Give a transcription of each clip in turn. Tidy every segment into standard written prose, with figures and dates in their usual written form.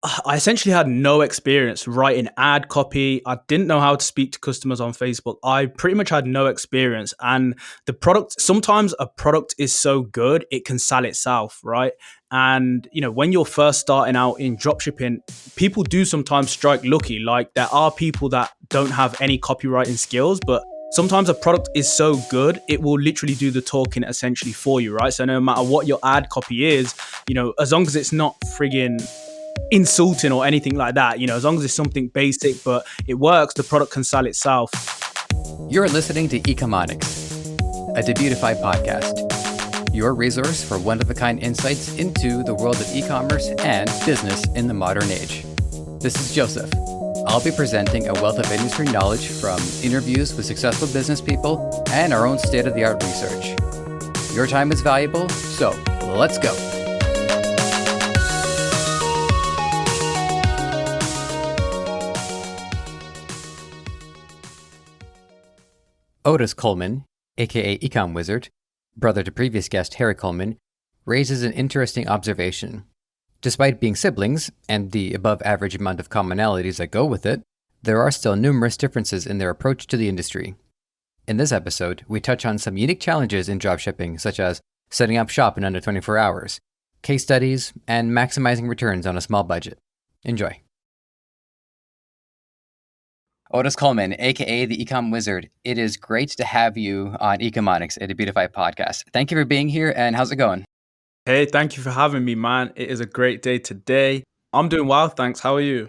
I essentially had no experience writing ad copy. I didn't know how to speak to customers on Facebook. I pretty much had no experience. And the product, sometimes a product is so good, it can sell itself, right? And, when you're first starting out in dropshipping, people do sometimes strike lucky. Like there are people that don't have any copywriting skills, but sometimes a product is so good, it will literally do the talking essentially for you, right? So no matter what your ad copy is, as long as it's not friggin' insulting or anything like that, as long as it's something basic but it works, the product can sell itself. You're listening to Economics, a Debutify podcast, your resource for one-of-a-kind insights into the world of e-commerce and business in the modern age. This is Joseph. I'll be presenting a wealth of industry knowledge from interviews with successful business people and our own state-of-the-art research. Your time is valuable, so let's go. Otis Coleman, aka Ecom Wizard, brother to previous guest Harry Coleman, raises an interesting observation. Despite being siblings, and the above-average amount of commonalities that go with it, there are still numerous differences in their approach to the industry. In this episode, we touch on some unique challenges in dropshipping, such as setting up shop in under 24 hours, case studies, and maximizing returns on a small budget. Enjoy. Otis Coleman, aka the Ecom Wizard, it is great to have you on Economics, a Debutify podcast. Thank you for being here, and how's it going? Hey, thank you for having me, man. It is a great day today. I'm doing well, thanks. How are you?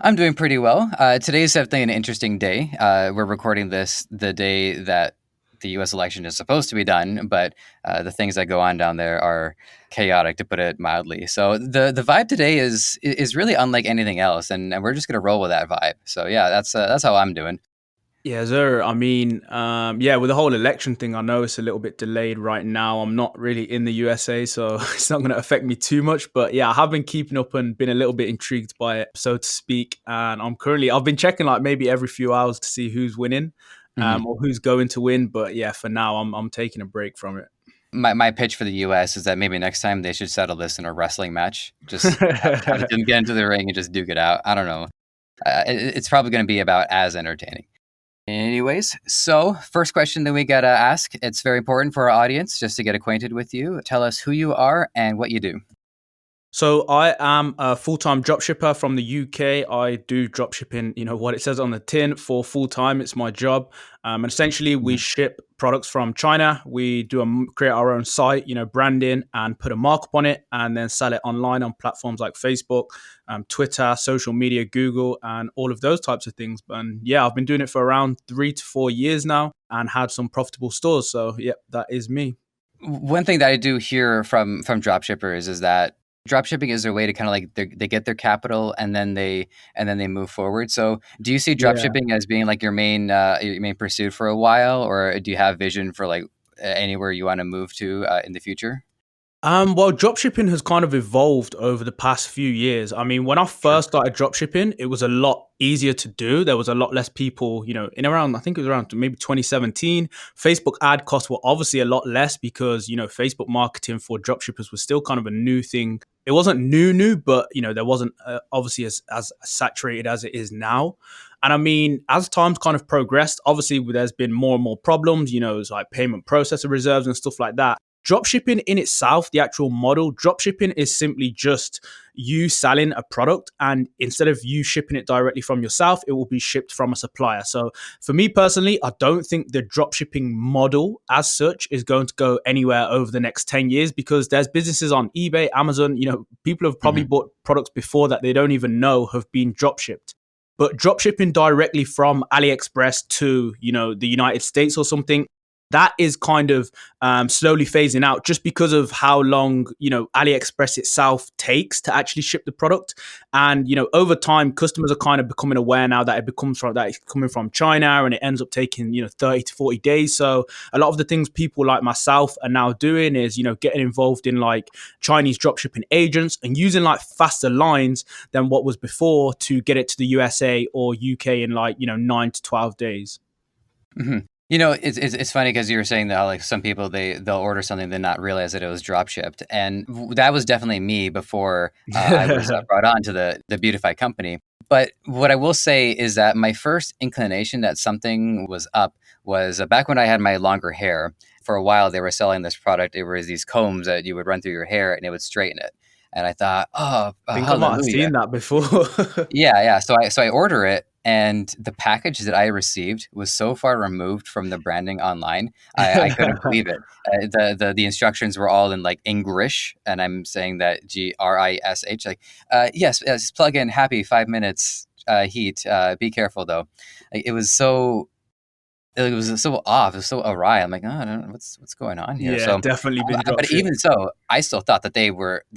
I'm doing pretty well. Today is definitely an interesting day. We're recording this the day that the U.S. election is supposed to be done, but the things that go on down there are chaotic, to put it mildly. So the vibe today is really unlike anything else, and we're just gonna roll with that vibe. So yeah, that's how I'm doing. Yeah, sir. I mean, with the whole election thing, I know it's a little bit delayed right now. I'm not really in the USA, so it's not going to affect me too much. But yeah, I have been keeping up and been a little bit intrigued by it, so to speak. And I've been checking like maybe every few hours to see who's winning or who's going to win. But yeah, for now, I'm taking a break from it. My pitch for the U.S. is that maybe next time they should settle this in a wrestling match. Just have them get into the ring and just duke it out. I don't know. It's probably going to be about as entertaining. Anyways, so first question that we got to ask, it's very important for our audience just to get acquainted with you. Tell us who you are and what you do. So I am a full-time dropshipper from the UK. I do dropshipping, what it says on the tin for full-time. It's my job. And essentially we ship products from China. We create our own site, branding and put a markup on it and then sell it online on platforms like Facebook, Twitter, social media, Google, and all of those types of things. And yeah, I've been doing it for around 3 to 4 years now and had some profitable stores. So yeah, that is me. One thing that I do hear from dropshippers is that dropshipping is their way to kind of like they get their capital and then they move forward. So do you see dropshipping as being like your main pursuit for a while, or do you have vision for like anywhere you want to move to in the future? Well, dropshipping has kind of evolved over the past few years. I mean, when I first started dropshipping, it was a lot easier to do. There was a lot less people, I think it was around maybe 2017. Facebook ad costs were obviously a lot less because, Facebook marketing for dropshippers was still kind of a new thing. It wasn't new, but, there wasn't obviously as saturated as it is now. And I mean, as time's kind of progressed, obviously there's been more and more problems, it's like payment processor reserves and stuff like that. Dropshipping in itself, the actual model, dropshipping is simply just you selling a product, and instead of you shipping it directly from yourself, it will be shipped from a supplier. So for me personally, I don't think the dropshipping model as such is going to go anywhere over the next 10 years because there's businesses on eBay, Amazon, people have probably bought products before that they don't even know have been dropshipped. But dropshipping directly from AliExpress to, the United States or something, that is kind of slowly phasing out just because of how long, AliExpress itself takes to actually ship the product. And, over time, customers are kind of becoming aware now that it's coming from China and it ends up taking, 30 to 40 days. So a lot of the things people like myself are now doing is, getting involved in like Chinese dropshipping agents and using like faster lines than what was before to get it to the USA or UK in like, 9 to 12 days. Mm-hmm. It's funny because you were saying that like some people they'll order something then not realize that it was drop shipped, and that was definitely me before I was brought on to the Beautify company. But what I will say is that my first inclination that something was up was back when I had my longer hair. For a while, they were selling this product. It was these combs that you would run through your hair and it would straighten it. And I thought, oh, I think I might have hallelujah. seen that before. Yeah. So I order it, and the package that I received was so far removed from the branding online. I couldn't believe it. The instructions were all in like English, and I'm saying that Grish. Like, yes, plug in happy 5 minutes heat. Be careful though. Like, it was so off. It was so awry. I'm like, oh, I don't know what's going on here. Yeah, So, definitely been but dropshipped. even so, I still thought that they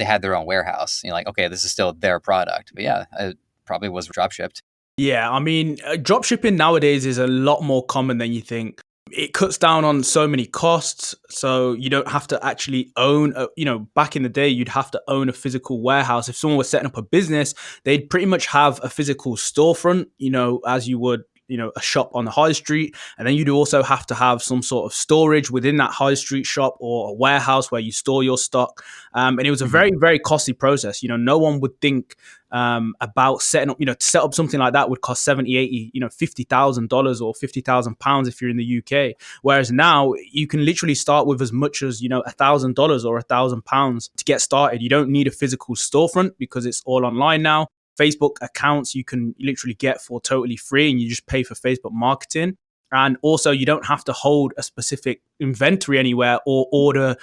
had their own warehouse. Like, okay, this is still their product. But yeah, it probably was drop shipped. Yeah, I mean, drop shipping nowadays is a lot more common than you think. It cuts down on so many costs, so you don't have to actually own. Back in the day, you'd have to own a physical warehouse. If someone was setting up a business, they'd pretty much have a physical storefront, as you would, a shop on the high street, and then you'd also have to have some sort of storage within that high street shop or a warehouse where you store your stock. And it was a Mhm. very, very costly process. No one would think about setting up, to set up something like that would cost 70, 80, $50,000 or £50,000 if you're in the UK. Whereas now you can literally start with as much as, $1,000 or £1,000 to get started. You don't need a physical storefront because it's all online now. Facebook accounts you can literally get for totally free, and you just pay for Facebook marketing. And also, you don't have to hold a specific inventory anywhere or order,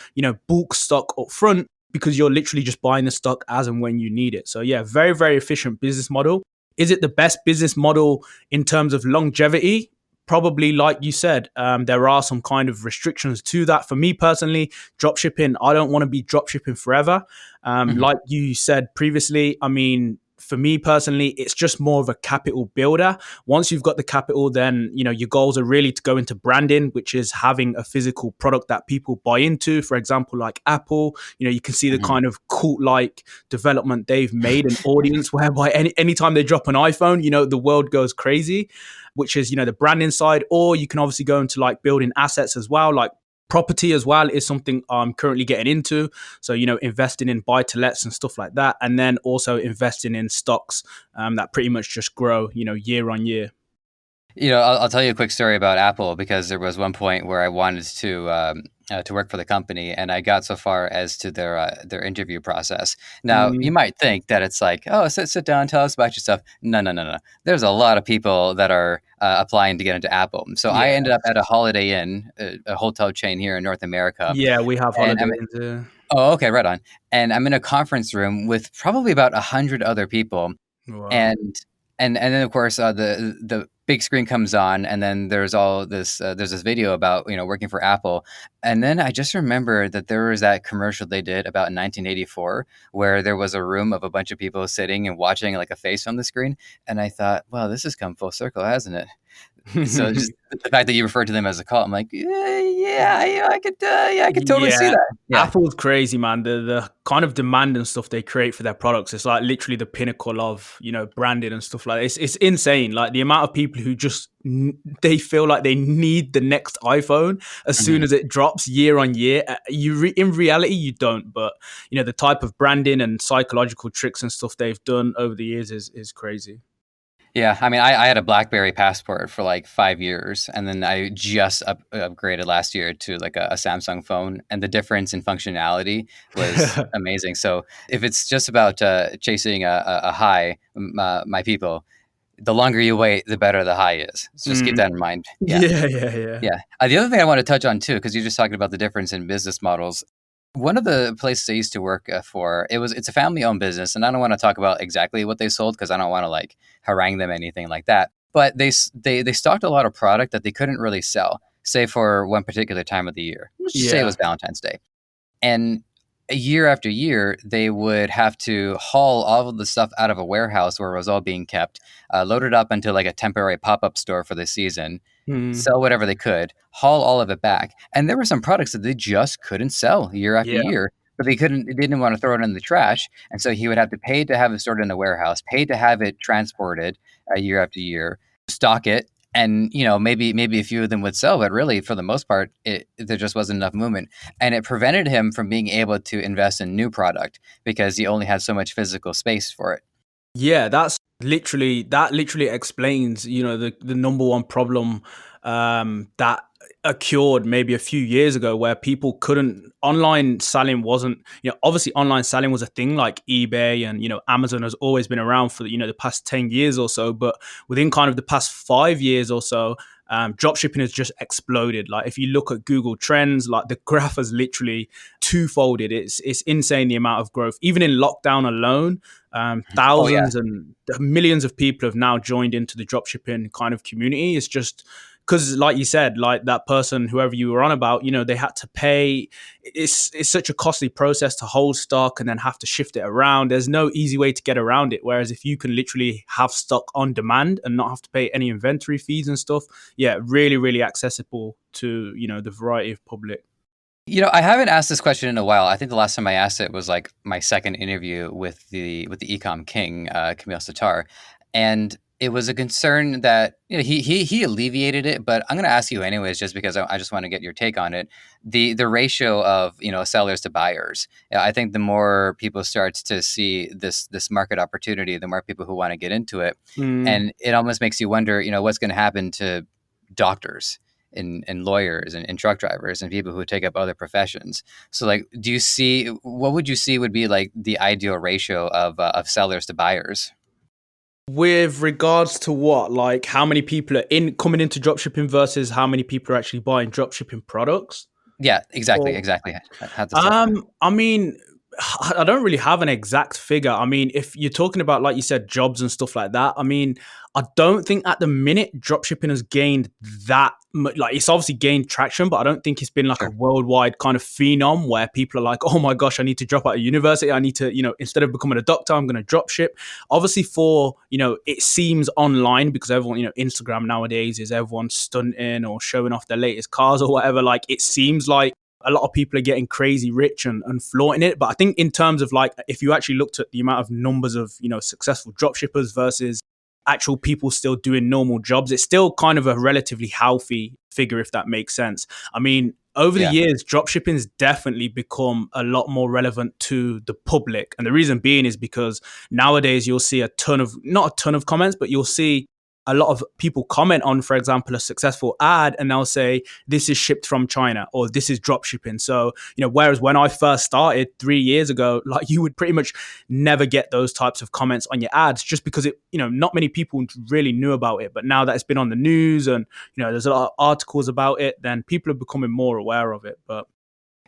bulk stock up front, because you're literally just buying the stock as and when you need it. So yeah, very, very efficient business model. Is it the best business model in terms of longevity? Probably, like you said, there are some kind of restrictions to that. For me personally, dropshipping, I don't want to be dropshipping forever. Mhm. Like you said previously, I mean, for me personally, it's just more of a capital builder. Once you've got the capital, then your goals are really to go into branding, which is having a physical product that people buy into. For example, like Apple, you can see the Mhm. kind of cult-like development they've made, an audience whereby anytime they drop an iPhone, the world goes crazy, which is the branding side. Or you can obviously go into like building assets as well, like property as well is something I'm currently getting into. So, investing in buy to lets and stuff like that. And then also investing in stocks that pretty much just grow, year on year. I'll tell you a quick story about Apple because there was one point where I wanted to work for the company, and I got so far as to their interview process. Now, you Mm, might think that it's like, oh, sit down, tell us about your stuff. No, no, no, no. There's a lot of people that are applying to get into Apple. So I yeah. ended up at a Holiday Inn, a hotel chain here in North America, Yeah, we have and holiday I'm into. oh, okay, right on. And I'm in a conference room with probably about 100 other people, Wow. and and then of course the big screen comes on, and then there's all this there's this video about working for Apple, and then I just remember that there was that commercial they did about 1984 where there was a room of a bunch of people sitting and watching like a face on the screen, and I thought, wow, this has come full circle, hasn't it? So just the fact that you refer to them as a cult, I'm like, yeah, I could totally see Yeah, that. Yeah. Apple's crazy, man. The kind of demand and stuff they create for their products, it's like literally the pinnacle of branding and stuff like that. It's insane. Like the amount of people who just they feel like they need the next iPhone as soon Mhm. as it drops year on year. In reality you don't, but the type of branding and psychological tricks and stuff they've done over the years is crazy. Yeah, I mean, I had a BlackBerry passport for like 5 years, and then I just upgraded last year to like a Samsung phone, and the difference in functionality was amazing. So if it's just about chasing a high, my people, the longer you wait, the better the high is. So just keep Mm. that in mind. Yeah. Yeah, yeah, yeah. Yeah. The other thing I want to touch on too, because you're just talking about the difference in business models. One of the places I used to work for, it's a family owned business, and I don't want to talk about exactly what they sold because I don't want to like harangue them anything like that. But they stocked a lot of product that they couldn't really sell, say for one particular time of the year. Let's just say it Yeah. was Valentine's Day, and year after year, they would have to haul all of the stuff out of a warehouse where it was all being kept, load it up into like a temporary pop up store for the season, Mm. sell whatever they could, haul all of it back. And there were some products that they just couldn't sell year after Yeah. year, but they didn't want to throw it in the trash. And so he would have to pay to have it stored in the warehouse, pay to have it transported year after year, stock it. and maybe a few of them would sell, but really for the most part there just wasn't enough movement, and it prevented him from being able to invest in new product because he only had so much physical space for it. Yeah, that literally explains, the number one problem that occurred maybe a few years ago, where people couldn't online selling wasn't, obviously online selling was a thing like eBay, and Amazon has always been around for the past 10 years or so, but within kind of the past 5 years or so, dropshipping has just exploded. Like if you look at Google Trends, like the graph has literally two-folded. It's insane the amount of growth. Even in lockdown alone, Oh yeah. thousands and millions of people have now joined into the dropshipping kind of community. It's just because, like you said, like that person, whoever you were on about, they had to pay. It's such a costly process to hold stock and then have to shift it around. There's no easy way to get around it. Whereas if you can literally have stock on demand and not have to pay any inventory fees and stuff, yeah, really, really accessible to the variety of public. I haven't asked this question in a while. I think the last time I asked it was like my second interview with the Ecom king, Camille Sitar, and it was a concern that he alleviated it. But I'm going to ask you anyways, just because I just want to get your take on it. The ratio of sellers to buyers. I think the more people start to see this market opportunity, the more people who want to get into it, Mm. and it almost makes you wonder, what's going to happen to doctors and lawyers and truck drivers and people who take up other professions. So like, what would you see would be like the ideal ratio of sellers to buyers? With regards to what, like how many people are in coming into dropshipping versus how many people are actually buying dropshipping products? Yeah, exactly, Or exactly. How to set that. I mean, I don't really have an exact figure. I mean, if you're talking about, like you said, jobs and stuff like that, I mean, I don't think at the minute dropshipping has gained that much. Like, it's obviously gained traction, but I don't think it's been like a Sure. worldwide kind of phenom where people are like, oh my gosh, I need to drop out of university. I need to, instead of becoming a doctor, I'm going to drop ship. Obviously, it seems online because everyone, Instagram nowadays is everyone stunting or showing off their latest cars or whatever. Like, it seems like a lot of people are getting crazy rich and flaunting it. But I think in terms of like, if you actually looked at the amount of numbers of, successful drop shippers versus actual people still doing normal jobs, it's still kind of a relatively healthy figure, if that makes sense. I mean, over the Yeah. years, dropshipping has definitely become a lot more relevant to the public. And the reason being is because nowadays you'll see not a ton of comments, but you'll see a lot of people comment on, for example, a successful ad, and they'll say, this is shipped from China or this is drop shipping. So, whereas when I first started 3 years ago, like you would pretty much never get those types of comments on your ads just because not many people really knew about it. But now that it's been on the news and, there's a lot of articles about it, then people are becoming more aware of it. But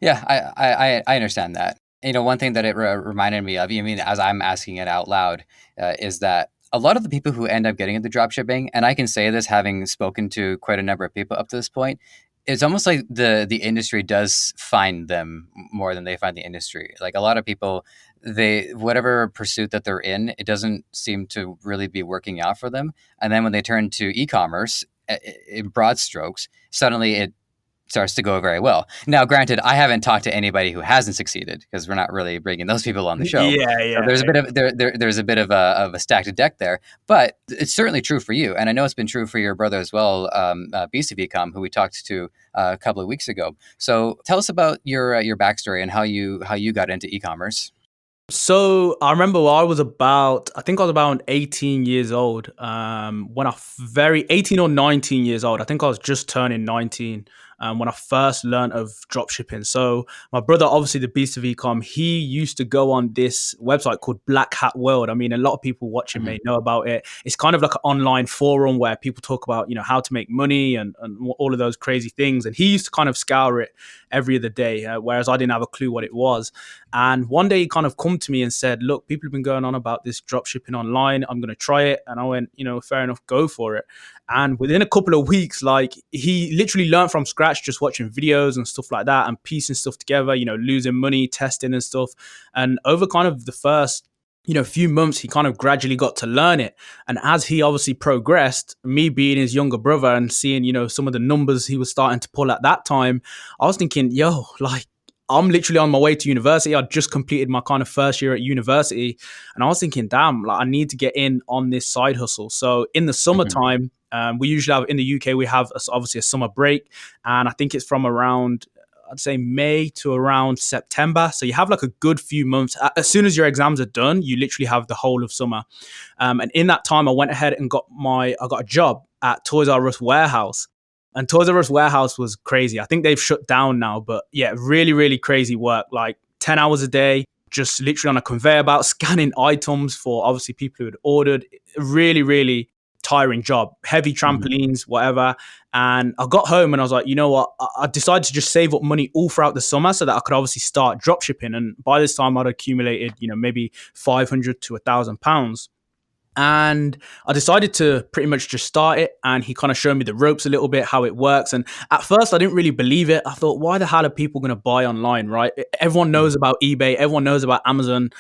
Yeah, I understand that. One thing that it reminded me of, as I'm asking it out loud, is that a lot of the people who end up getting into dropshipping, and I can say this having spoken to quite a number of people up to this point, it's almost like the industry does find them more than they find the industry. Like a lot of people, whatever pursuit that they're in, it doesn't seem to really be working out for them. And then when they turn to e-commerce, in broad strokes, suddenly it starts to go very well. Now, granted, I haven't talked to anybody who hasn't succeeded because we're not really bringing those people on the show. yeah, So yeah. there's a bit of there's a bit of a stacked deck there, but it's certainly true for you, and I know it's been true for your brother as well, Beast of Ecom, who we talked to a couple of weeks ago. So tell us about your backstory and how you got into e-commerce. So I remember I think I was about 18 years old. When 18 or 19 years old. I think I was just turning 19 when I first learned of dropshipping. So my brother, obviously the beast of ecom, he used to go on this website called Black Hat World. I mean, a lot of people watching Hmm. may know about it. It's kind of like an online forum where people talk about, how to make money and all of those crazy things. And he used to kind of scour it every other day, whereas I didn't have a clue what it was. And one day he kind of come to me and said, look, people have been going on about this drop shipping online. I'm going to try it. And I went, fair enough, go for it. And within a couple of weeks, like he literally learned from scratch, just watching videos and stuff like that and piecing stuff together, losing money, testing and stuff. And over kind of the first, few months, he kind of gradually got to learn it. And as he obviously progressed, me being his younger brother and seeing, some of the numbers he was starting to pull at that time, I was thinking, yo, like, I'm literally on my way to university. I just completed my kind of first year at university, and I was thinking, damn, like I need to get in on this side hustle. So in the Hmm. summertime, we usually have in the UK we have obviously a summer break, and I think it's from around, I'd say, May to around September. So you have like a good few months. As soon as your exams are done, you literally have the whole of summer. And in that time, I went ahead and I got a job at Toys R Us warehouse. And Toys R Us warehouse was crazy. I think they've shut down now, but yeah, really, really crazy work. Like 10 hours a day, just literally on a conveyor belt, scanning items for obviously people who had ordered. Really, really tiring job. Heavy Hmm. trampolines, whatever. And I got home and I was like, you know what? I decided to just save up money all throughout the summer so that I could obviously start drop shipping. And by this time, I'd accumulated, maybe 500 to £1,000. And I decided to pretty much just start it. And he kind of showed me the ropes a little bit, how it works. And at first, I didn't really believe it. I thought, why the hell are people going to buy online, right? Everyone knows about eBay, everyone knows about Amazon.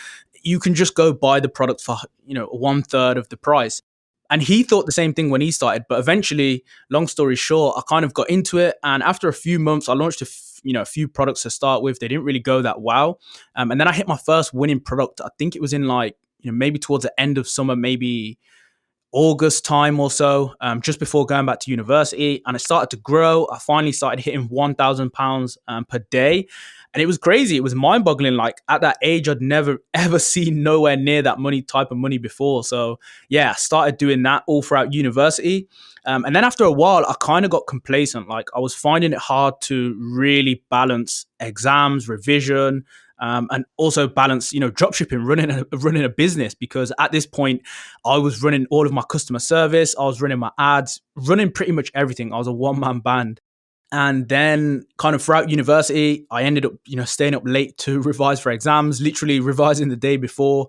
You can just go buy the product for, one third of the price. And he thought the same thing when he started. But eventually, long story short, I kind of got into it. And after a few months, I launched a few products to start with. They didn't really go that well. And then I hit my first winning product. I think it was in like, maybe towards the end of summer, maybe August time or so, just before going back to university. And it started to grow. I finally started hitting £1,000 per day. And it was crazy. It was mind boggling. Like at that age, I'd never ever seen nowhere near that type of money before. So yeah, I started doing that all throughout university. And then after a while, I kind of got complacent. Like I was finding it hard to really balance exams, revision, and also balance, dropshipping, running a business. Because at this point, I was running all of my customer service, I was running my ads, running pretty much everything. I was a one man band. And then kind of throughout university, I ended up, staying up late to revise for exams, literally revising the day before.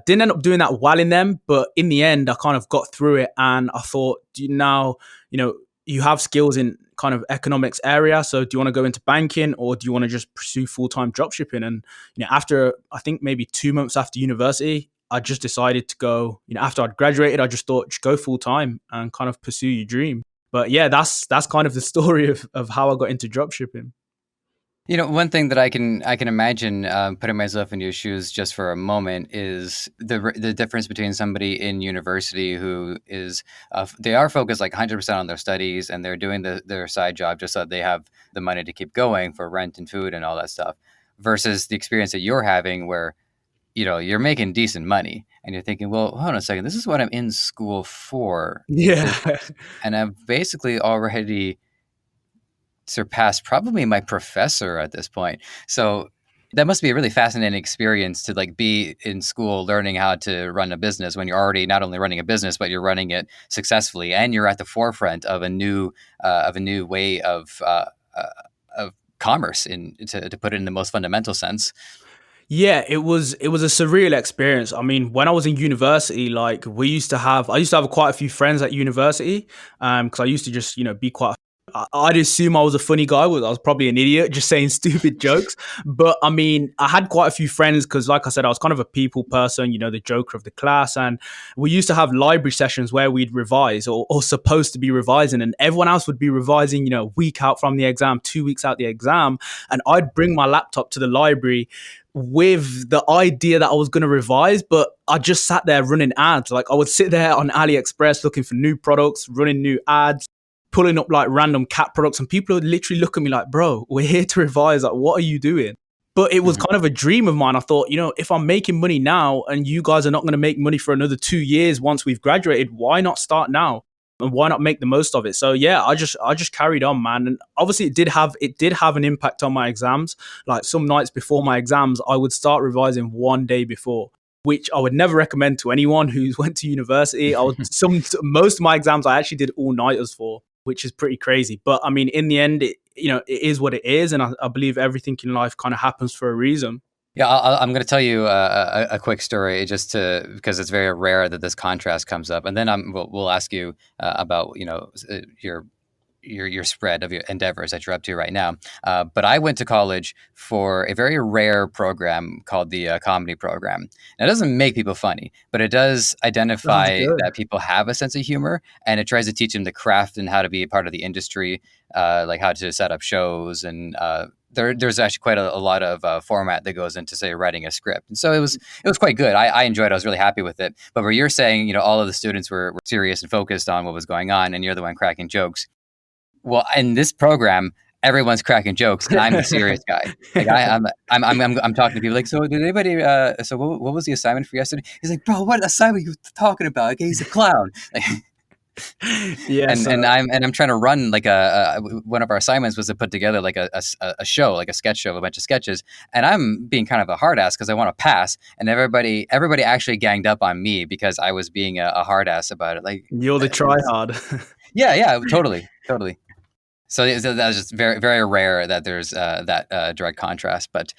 Didn't end up doing that well in them, but in the end, I kind of got through it. And I thought, do you now, you have skills in kind of economics area. So do you want to go into banking or do you want to just pursue full-time dropshipping? And, after I think maybe 2 months after university, I just decided to go, after I'd graduated, I just thought, just go full time and kind of pursue your dream. But yeah, that's kind of the story of how I got into dropshipping. One thing that I can imagine, putting myself in your shoes just for a moment, is the difference between somebody in university who is they are focused like 100% on their studies and they're doing their side job just so that they have the money to keep going for rent and food and all that stuff, versus the experience that you're having where you're making decent money and you're thinking, well, hold on a second, this is what I'm in school for. Yeah. And I've basically already surpassed probably my professor at this point. So that must be a really fascinating experience to like be in school learning how to run a business when you're already not only running a business but you're running it successfully and you're at the forefront of a new way of commerce, to put it in the most fundamental sense. Yeah, it was a surreal experience. I mean, when I was in university, like I used to have quite a few friends at university, because I used to just be quite. I'd assume I was a funny guy. I was probably an idiot, just saying stupid jokes. But I mean, I had quite a few friends because, like I said, I was kind of a people person, the joker of the class. And we used to have library sessions where we'd revise or supposed to be revising, and everyone else would be revising, a week out from the exam, 2 weeks out the exam. And I'd bring my laptop to the library with the idea that I was going to revise, but I just sat there running ads. Like I would sit there on AliExpress looking for new products, running new ads, pulling up like random cat products, and people would literally look at me like, bro, we're here to revise. Like, what are you doing? But it was Mhm. kind of a dream of mine. I thought, if I'm making money now and you guys are not going to make money for another 2 years once we've graduated, why not start now? And why not make the most of it? So yeah, I just carried on, man. And obviously it did have an impact on my exams. Like some nights before my exams, I would start revising one day before, which I would never recommend to anyone who's went to university. Most of my exams I actually did all nighters for, which is pretty crazy. But I mean, in the end, it is what it is, and I believe everything in life kind of happens for a reason. Yeah, I'm going to tell you a quick story just because it's very rare that this contrast comes up, and then we'll ask you about your spread of your endeavors that you're up to right now. But I went to college for a very rare program called the comedy program. Now, it doesn't make people funny, but it does Sounds identify good. that people have a sense of humor, and it tries to teach them the craft and how to be a part of the industry, like how to set up shows and there's actually quite a lot of format that goes into, say, writing a script. And so it was quite good. I enjoyed it. I was really happy with it. But where you're saying, all of the students were serious and focused on what was going on, and you're the one cracking jokes. Well, in this program, everyone's cracking jokes, and I'm the serious guy. Like I'm talking to people like, so did anybody? So what was the assignment for yesterday? He's like, bro, what assignment are you talking about? Like, he's a clown. Like, Yeah, so and I'm trying to run like one of our assignments was to put together like a show, like a sketch show, a bunch of sketches, and I'm being kind of a hard ass because I want to pass, and everybody actually ganged up on me because I was being a hard ass about it. Like, you're the tryhard. yeah, totally. So that was just very, very rare that there's that direct contrast, but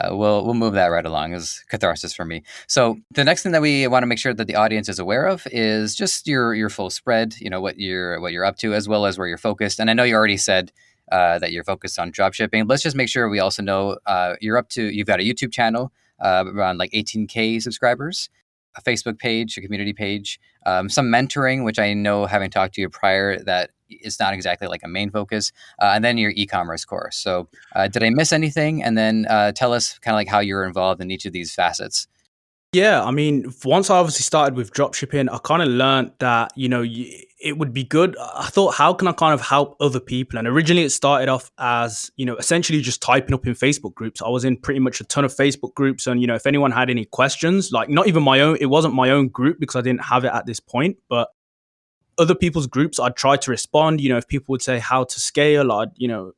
we'll move that right along. It was catharsis for me. So the next thing that we want to make sure that the audience is aware of is just your full spread. What you're up to, as well as where you're focused. And I know you already said that you're focused on dropshipping. Let's just make sure we also know you've got a YouTube channel around like 18K subscribers, a Facebook page, a community page, some mentoring, which I know, having talked to you prior, that it's not exactly like a main focus, and then your e-commerce course. So did I miss anything? And then tell us kind of like how you're involved in each of these facets. Yeah, I mean, once I obviously started with dropshipping, I kind of learned that, it would be good. I thought, how can I kind of help other people? And originally it started off as, essentially just typing up in Facebook groups. I was in pretty much a ton of Facebook groups. And, if anyone had any questions, like not even my own, it wasn't my own group because I didn't have it at this point, but other people's groups, I'd try to respond. If people would say how to scale, I'd,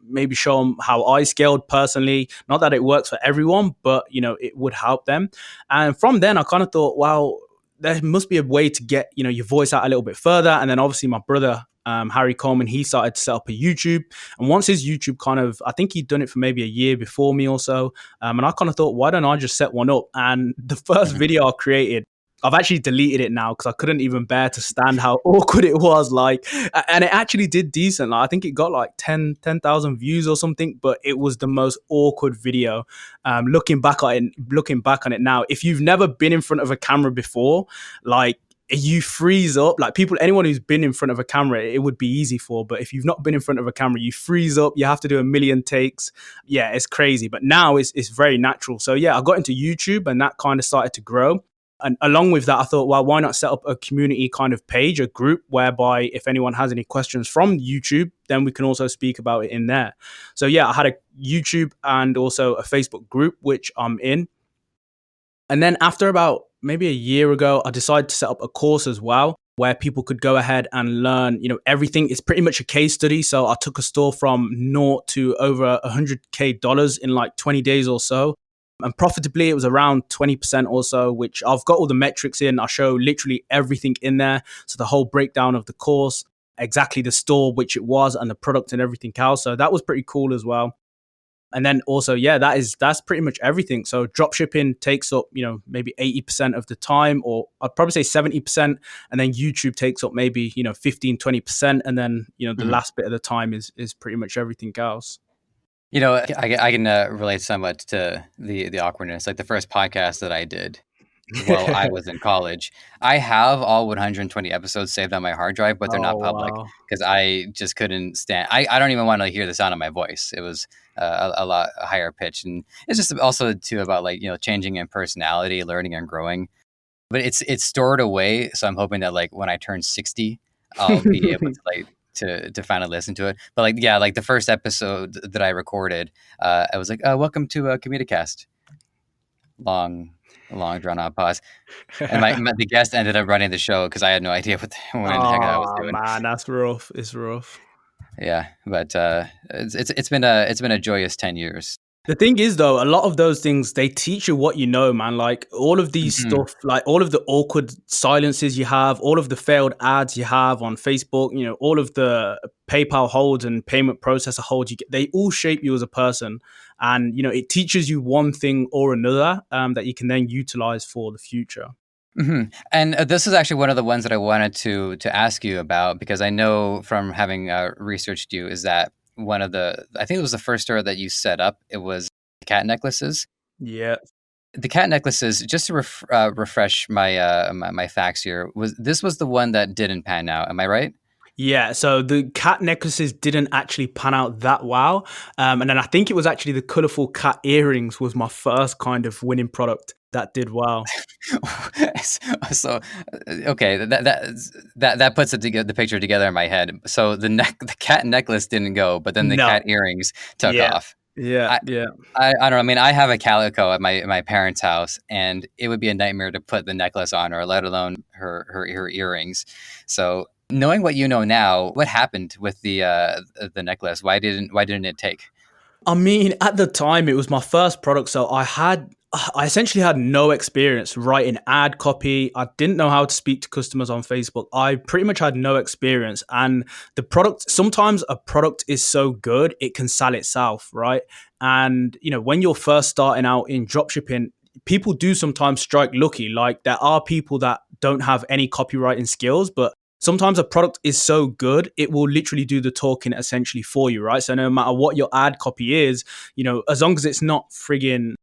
maybe show them how I scaled personally. Not that it works for everyone, but, it would help them. And from then I kind of thought, wow, there must be a way to get, your voice out a little bit further. And then obviously my brother, Harry Coleman, he started to set up a YouTube. And once his YouTube I think he'd done it for maybe a year before me or so. And I kind of thought, why don't I just set one up? And the first video I created, I've actually deleted it now because I couldn't even bear to stand how awkward it was. Like, and it actually did decent. Like, I think it got like 10,000 views or something, but it was the most awkward video. Looking back on it now, if you've never been in front of a camera before, like, you freeze up. Like, anyone who's been in front of a camera, it would be easy for. But if you've not been in front of a camera, you freeze up. You have to do a million takes. Yeah, it's crazy. But now it's very natural. So yeah, I got into YouTube and that kind of started to grow. And along with that, I thought, well, why not set up a community kind of page, a group, whereby if anyone has any questions from YouTube, then we can also speak about it in there. So yeah, I had a YouTube and also a Facebook group, which I'm in. And then after about maybe a year ago, I decided to set up a course as well, where people could go ahead and learn, everything. It's pretty much a case study. So I took a store from naught to over $100K in like 20 days or so. And profitably, it was around 20% or so, which I've got all the metrics in. I show literally everything in there. So the whole breakdown of the course, exactly the store, which it was, and the product and everything else. So that was pretty cool as well. And then also, yeah, that's pretty much everything. So dropshipping takes up, maybe 80% of the time, or I'd probably say 70%. And then YouTube takes up maybe, 15, 20%. And then, the last bit of the time is pretty much everything else. I can relate somewhat to the awkwardness. Like the first podcast that I did while I was in college, I have all 120 episodes saved on my hard drive, but they're not Oh, public wow. because I just couldn't stand. I don't even want to hear the sound of my voice. It was a lot higher pitch, and it's just also too about like changing in personality, learning and growing. But it's stored away, so I'm hoping that like when I turn 60, I'll be able to like to finally listen to it. But like, yeah, like the first episode that I recorded, I was like, welcome to Communicast. Long drawn out pause. And the guest ended up running the show because I had no idea what in the heck I was Oh doing. man, that's rough. It's rough. Yeah, but it's been a joyous 10 years. The thing is, though, a lot of those things, they teach you what you know, man. Like all of these Mhm. stuff, like all of the awkward silences you have, all of the failed ads you have on Facebook, all of the PayPal holds and payment processor holds you get, they all shape you as a person. And, it teaches you one thing or another that you can then utilize for the future. Mm-hmm. And this is actually one of the ones that I wanted to ask you about because I know from having researched you is that one of I think it was the first store that you set up. It was cat necklaces. Yeah. The cat necklaces. Just to refresh my facts here, was the one that didn't pan out? Am I right? Yeah, so the cat necklaces didn't actually pan out that well. And then I think it was actually the colorful cat earrings was my first kind of winning product that did well. So, okay, that puts the picture together in my head. So the cat necklace didn't go, but then the No. cat earrings took Yeah. off. Yeah. I Yeah. I don't know. I mean, I have a calico at my parents' house, and it would be a nightmare to put the necklace on her, let alone her earrings. So, knowing what you know now, what happened with the necklace? Why didn't it take? I mean, at the time, it was my first product, so I essentially had no experience writing ad copy. I didn't know how to speak to customers on Facebook. I pretty much had no experience, and the product. Sometimes a product is so good it can sell itself, right? And when you're first starting out in dropshipping, people do sometimes strike lucky. Like there are people that don't have any copywriting skills, but sometimes a product is so good it will literally do the talking essentially for you, right? So no matter what your ad copy is, as long as it's not friggin'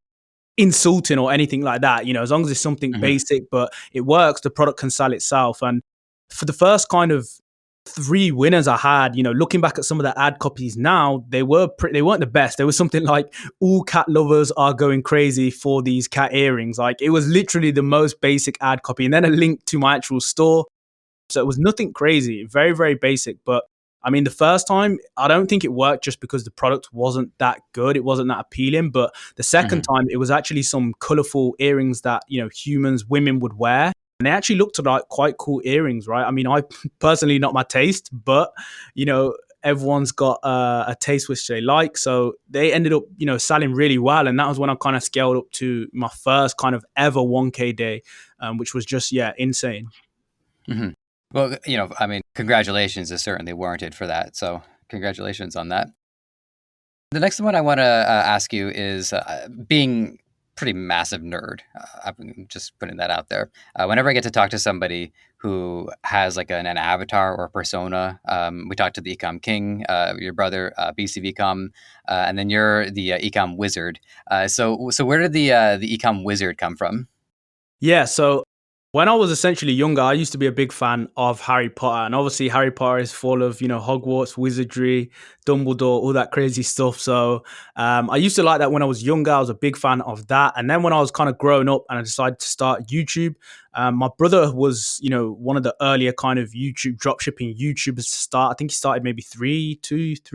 insulting or anything like that, as long as it's something Mhm, basic but it works, the product can sell itself. And for the first kind of three winners I had, looking back at some of the ad copies now, they weren't the best. There was something like all cat lovers are going crazy for these cat earrings. Like it was literally the most basic ad copy, and then a link to my actual store. So it was nothing crazy, very, very basic. But I mean, the first time, I don't think it worked just because the product wasn't that good. It wasn't that appealing. But the second mhm. time, it was actually some colorful earrings that, humans, women would wear. And they actually looked like quite cool earrings, right? I mean, I personally, not my taste, but, everyone's got a taste which they like. So they ended up, selling really well. And that was when I kind of scaled up to my first kind of ever 1K day, which was just, yeah, insane. Mhm. Well, I mean, congratulations is certainly warranted for that. So, congratulations on that. The next one I want to ask you is being pretty massive nerd. I'm just putting that out there. Whenever I get to talk to somebody who has like an avatar or a persona, we talked to the Ecom King, your brother, BCV Ecom, and then you're the Ecom Wizard. So where did the Ecom Wizard come from? Yeah, so when I was essentially younger, I used to be a big fan of Harry Potter, and obviously Harry Potter is full of Hogwarts wizardry, Dumbledore, all that crazy stuff. So I used to like that when I was younger. I was a big fan of that, and then when I was kind of growing up, and I decided to start YouTube. My brother was one of the earlier kind of YouTube dropshipping YouTubers to start. I think he started maybe 3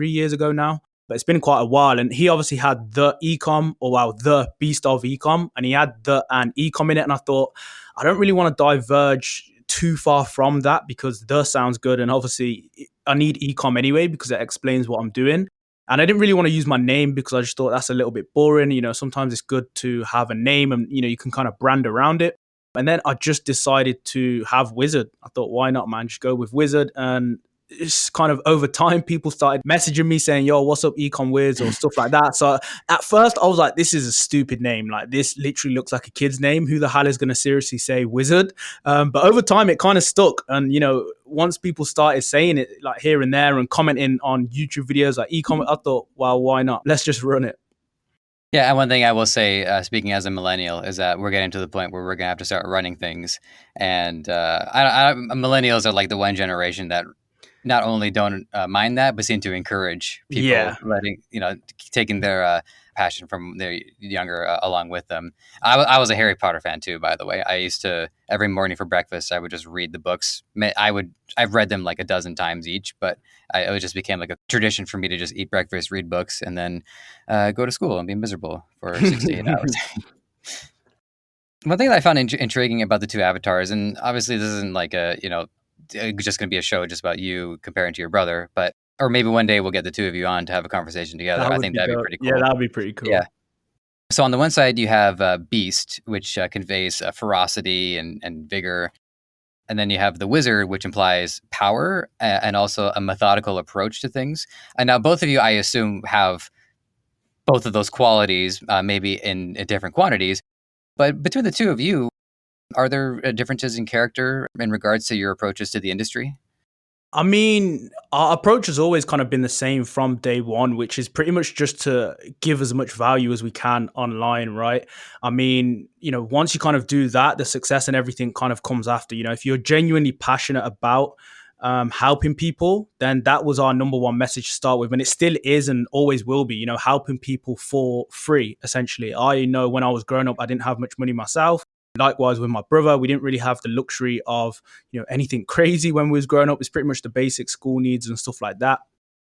years ago now. But it's been quite a while, and he obviously had the ecom, or well, the beast of ecom, and he had the and ecom in it. And I thought, I don't really want to diverge too far from that because the sounds good, and obviously I need ecom anyway because it explains what I'm doing. And I didn't really want to use my name because I just thought that's a little bit boring. Sometimes it's good to have a name and you can kind of brand around it. And then I just decided to have Wizard. I thought, why not, man? Just go with Wizard. And it's kind of over time, people started messaging me saying, yo, what's up, Ecom Wiz, or stuff like that. So at first, I was like, this is a stupid name. Like, this literally looks like a kid's name. Who the hell is going to seriously say Wizard? But over time, it kind of stuck. And, once people started saying it like here and there and commenting on YouTube videos like Ecom, I thought, well, why not? Let's just run it. Yeah, and one thing I will say, speaking as a millennial, is that we're getting to the point where we're going to have to start running things. And millennials are like the one generation that not only don't mind that, but seem to encourage people Yeah. letting, taking their passion from their younger along with them. I was a Harry Potter fan too, by the way. I used to, every morning for breakfast, I would just read the books. I've read them like a dozen times each, but it just became like a tradition for me to just eat breakfast, read books, and then go to school and be miserable for 6 to 8 hours. One thing that I found intriguing about the two avatars, and obviously this isn't like just going to be a show just about you comparing to your brother, but or maybe one day we'll get the two of you on to have a conversation together. That I would think be that'd be dope. pretty Yeah, cool. that would be pretty Yeah. cool. So on the one side you have Beast, which conveys ferocity and vigor, and then you have the Wizard, which implies power and also a methodical approach to things. And now both of you, I assume, have both of those qualities, maybe in different quantities. But between the two of you, are there differences in character in regards to your approaches to the industry? I mean, our approach has always kind of been the same from day one, which is pretty much just to give as much value as we can online, right? I mean, once you kind of do that, the success and everything kind of comes after. If you're genuinely passionate about helping people, then that was our number one message to start with. And it still is and always will be, helping people for free, essentially. I know when I was growing up, I didn't have much money myself. Likewise with my brother, we didn't really have the luxury of, anything crazy when we was growing up. It's pretty much the basic school needs and stuff like that.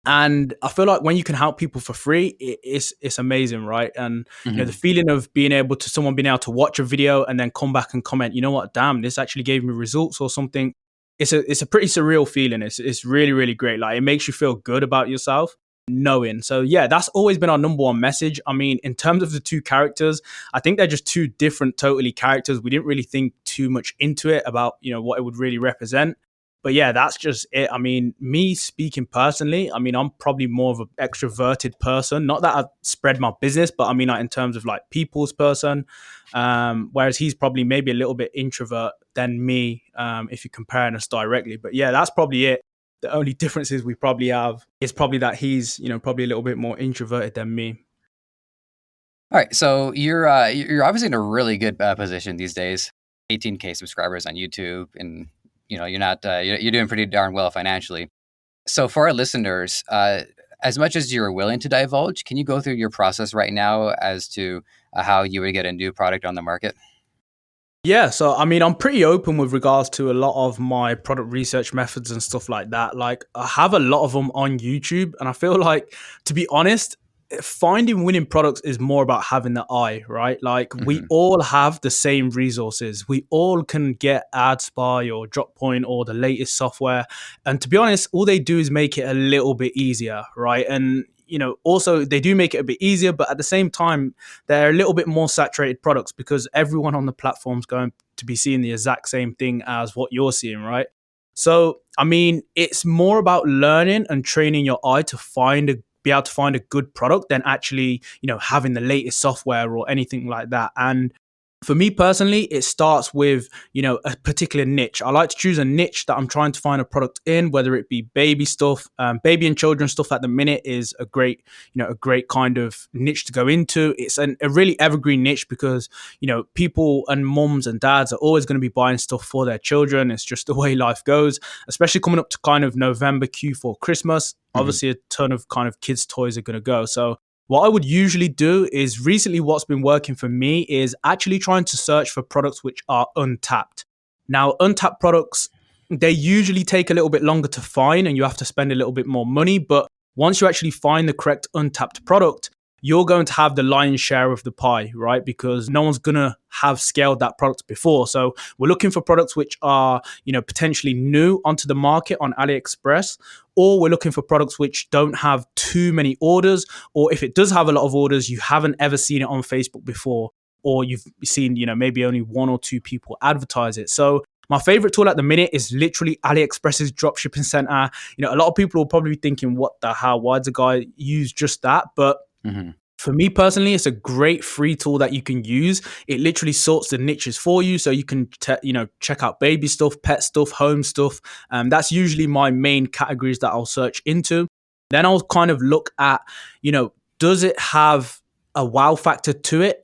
And I feel like when you can help people for free, it's amazing, right? And the feeling of being able to watch a video and then come back and comment, you know what, damn, this actually gave me results or something. It's a pretty surreal feeling. It's really, really great. Like, it makes you feel good about yourself knowing. So yeah, that's always been our number one message. I mean, in terms of the two characters, I think they're just two different totally characters. We didn't really think too much into it about, what it would really represent. But yeah, that's just it. I mean, me speaking personally, I mean, I'm probably more of an extroverted person. Not that I spread my business, but I mean, like, in terms of like people's person. Whereas he's probably maybe a little bit introvert than me, if you're comparing us directly. But yeah, that's probably it. The only differences we probably have is probably that he's, probably a little bit more introverted than me. All right, so you're obviously in a really good position these days. 18K subscribers on YouTube, and you're not you're doing pretty darn well financially. So for our listeners, as much as you're willing to divulge, can you go through your process right now as to how you would get a new product on the market? Yeah, so I mean, I'm pretty open with regards to a lot of my product research methods and stuff like that. Like, I have a lot of them on YouTube, and I feel like, to be honest, finding winning products is more about having the eye, right? Like, we all have the same resources. We all can get AdSpy or DropPoint or the latest software. And to be honest, all they do is make it a little bit easier, right? And also they do make it a bit easier, but at the same time, they're a little bit more saturated products because everyone on the platform is going to be seeing the exact same thing as what you're seeing, right? So, I mean, it's more about learning and training your eye to be able to find a good product than actually, having the latest software or anything like that. And for me personally, it starts with, a particular niche. I like to choose a niche that I'm trying to find a product in, whether it be baby stuff. Baby and children stuff at the minute is a great kind of niche to go into. It's a really evergreen niche because, people and mums and dads are always going to be buying stuff for their children. It's just the way life goes, especially coming up to kind of November, Q4, Christmas. Obviously, a ton of kind of kids' toys are going to go. So what I would usually do is, recently what's been working for me is actually trying to search for products which are untapped. Now, untapped products, they usually take a little bit longer to find and you have to spend a little bit more money. But once you actually find the correct untapped product, you're going to have the lion's share of the pie, right? Because no one's going to have scaled that product before. So we're looking for products which are, potentially new onto the market on AliExpress, or we're looking for products which don't have too many orders, or if it does have a lot of orders, you haven't ever seen it on Facebook before, or you've seen, maybe only one or two people advertise it. So my favorite tool at the minute is literally AliExpress's dropshipping center. A lot of people will probably be thinking, what the hell? Why does a guy use just that? But for me personally, it's a great free tool that you can use. It literally sorts the niches for you, so you can check out baby stuff, pet stuff, home stuff. That's usually my main categories that I'll search into. Then I'll kind of look at, does it have a wow factor to it?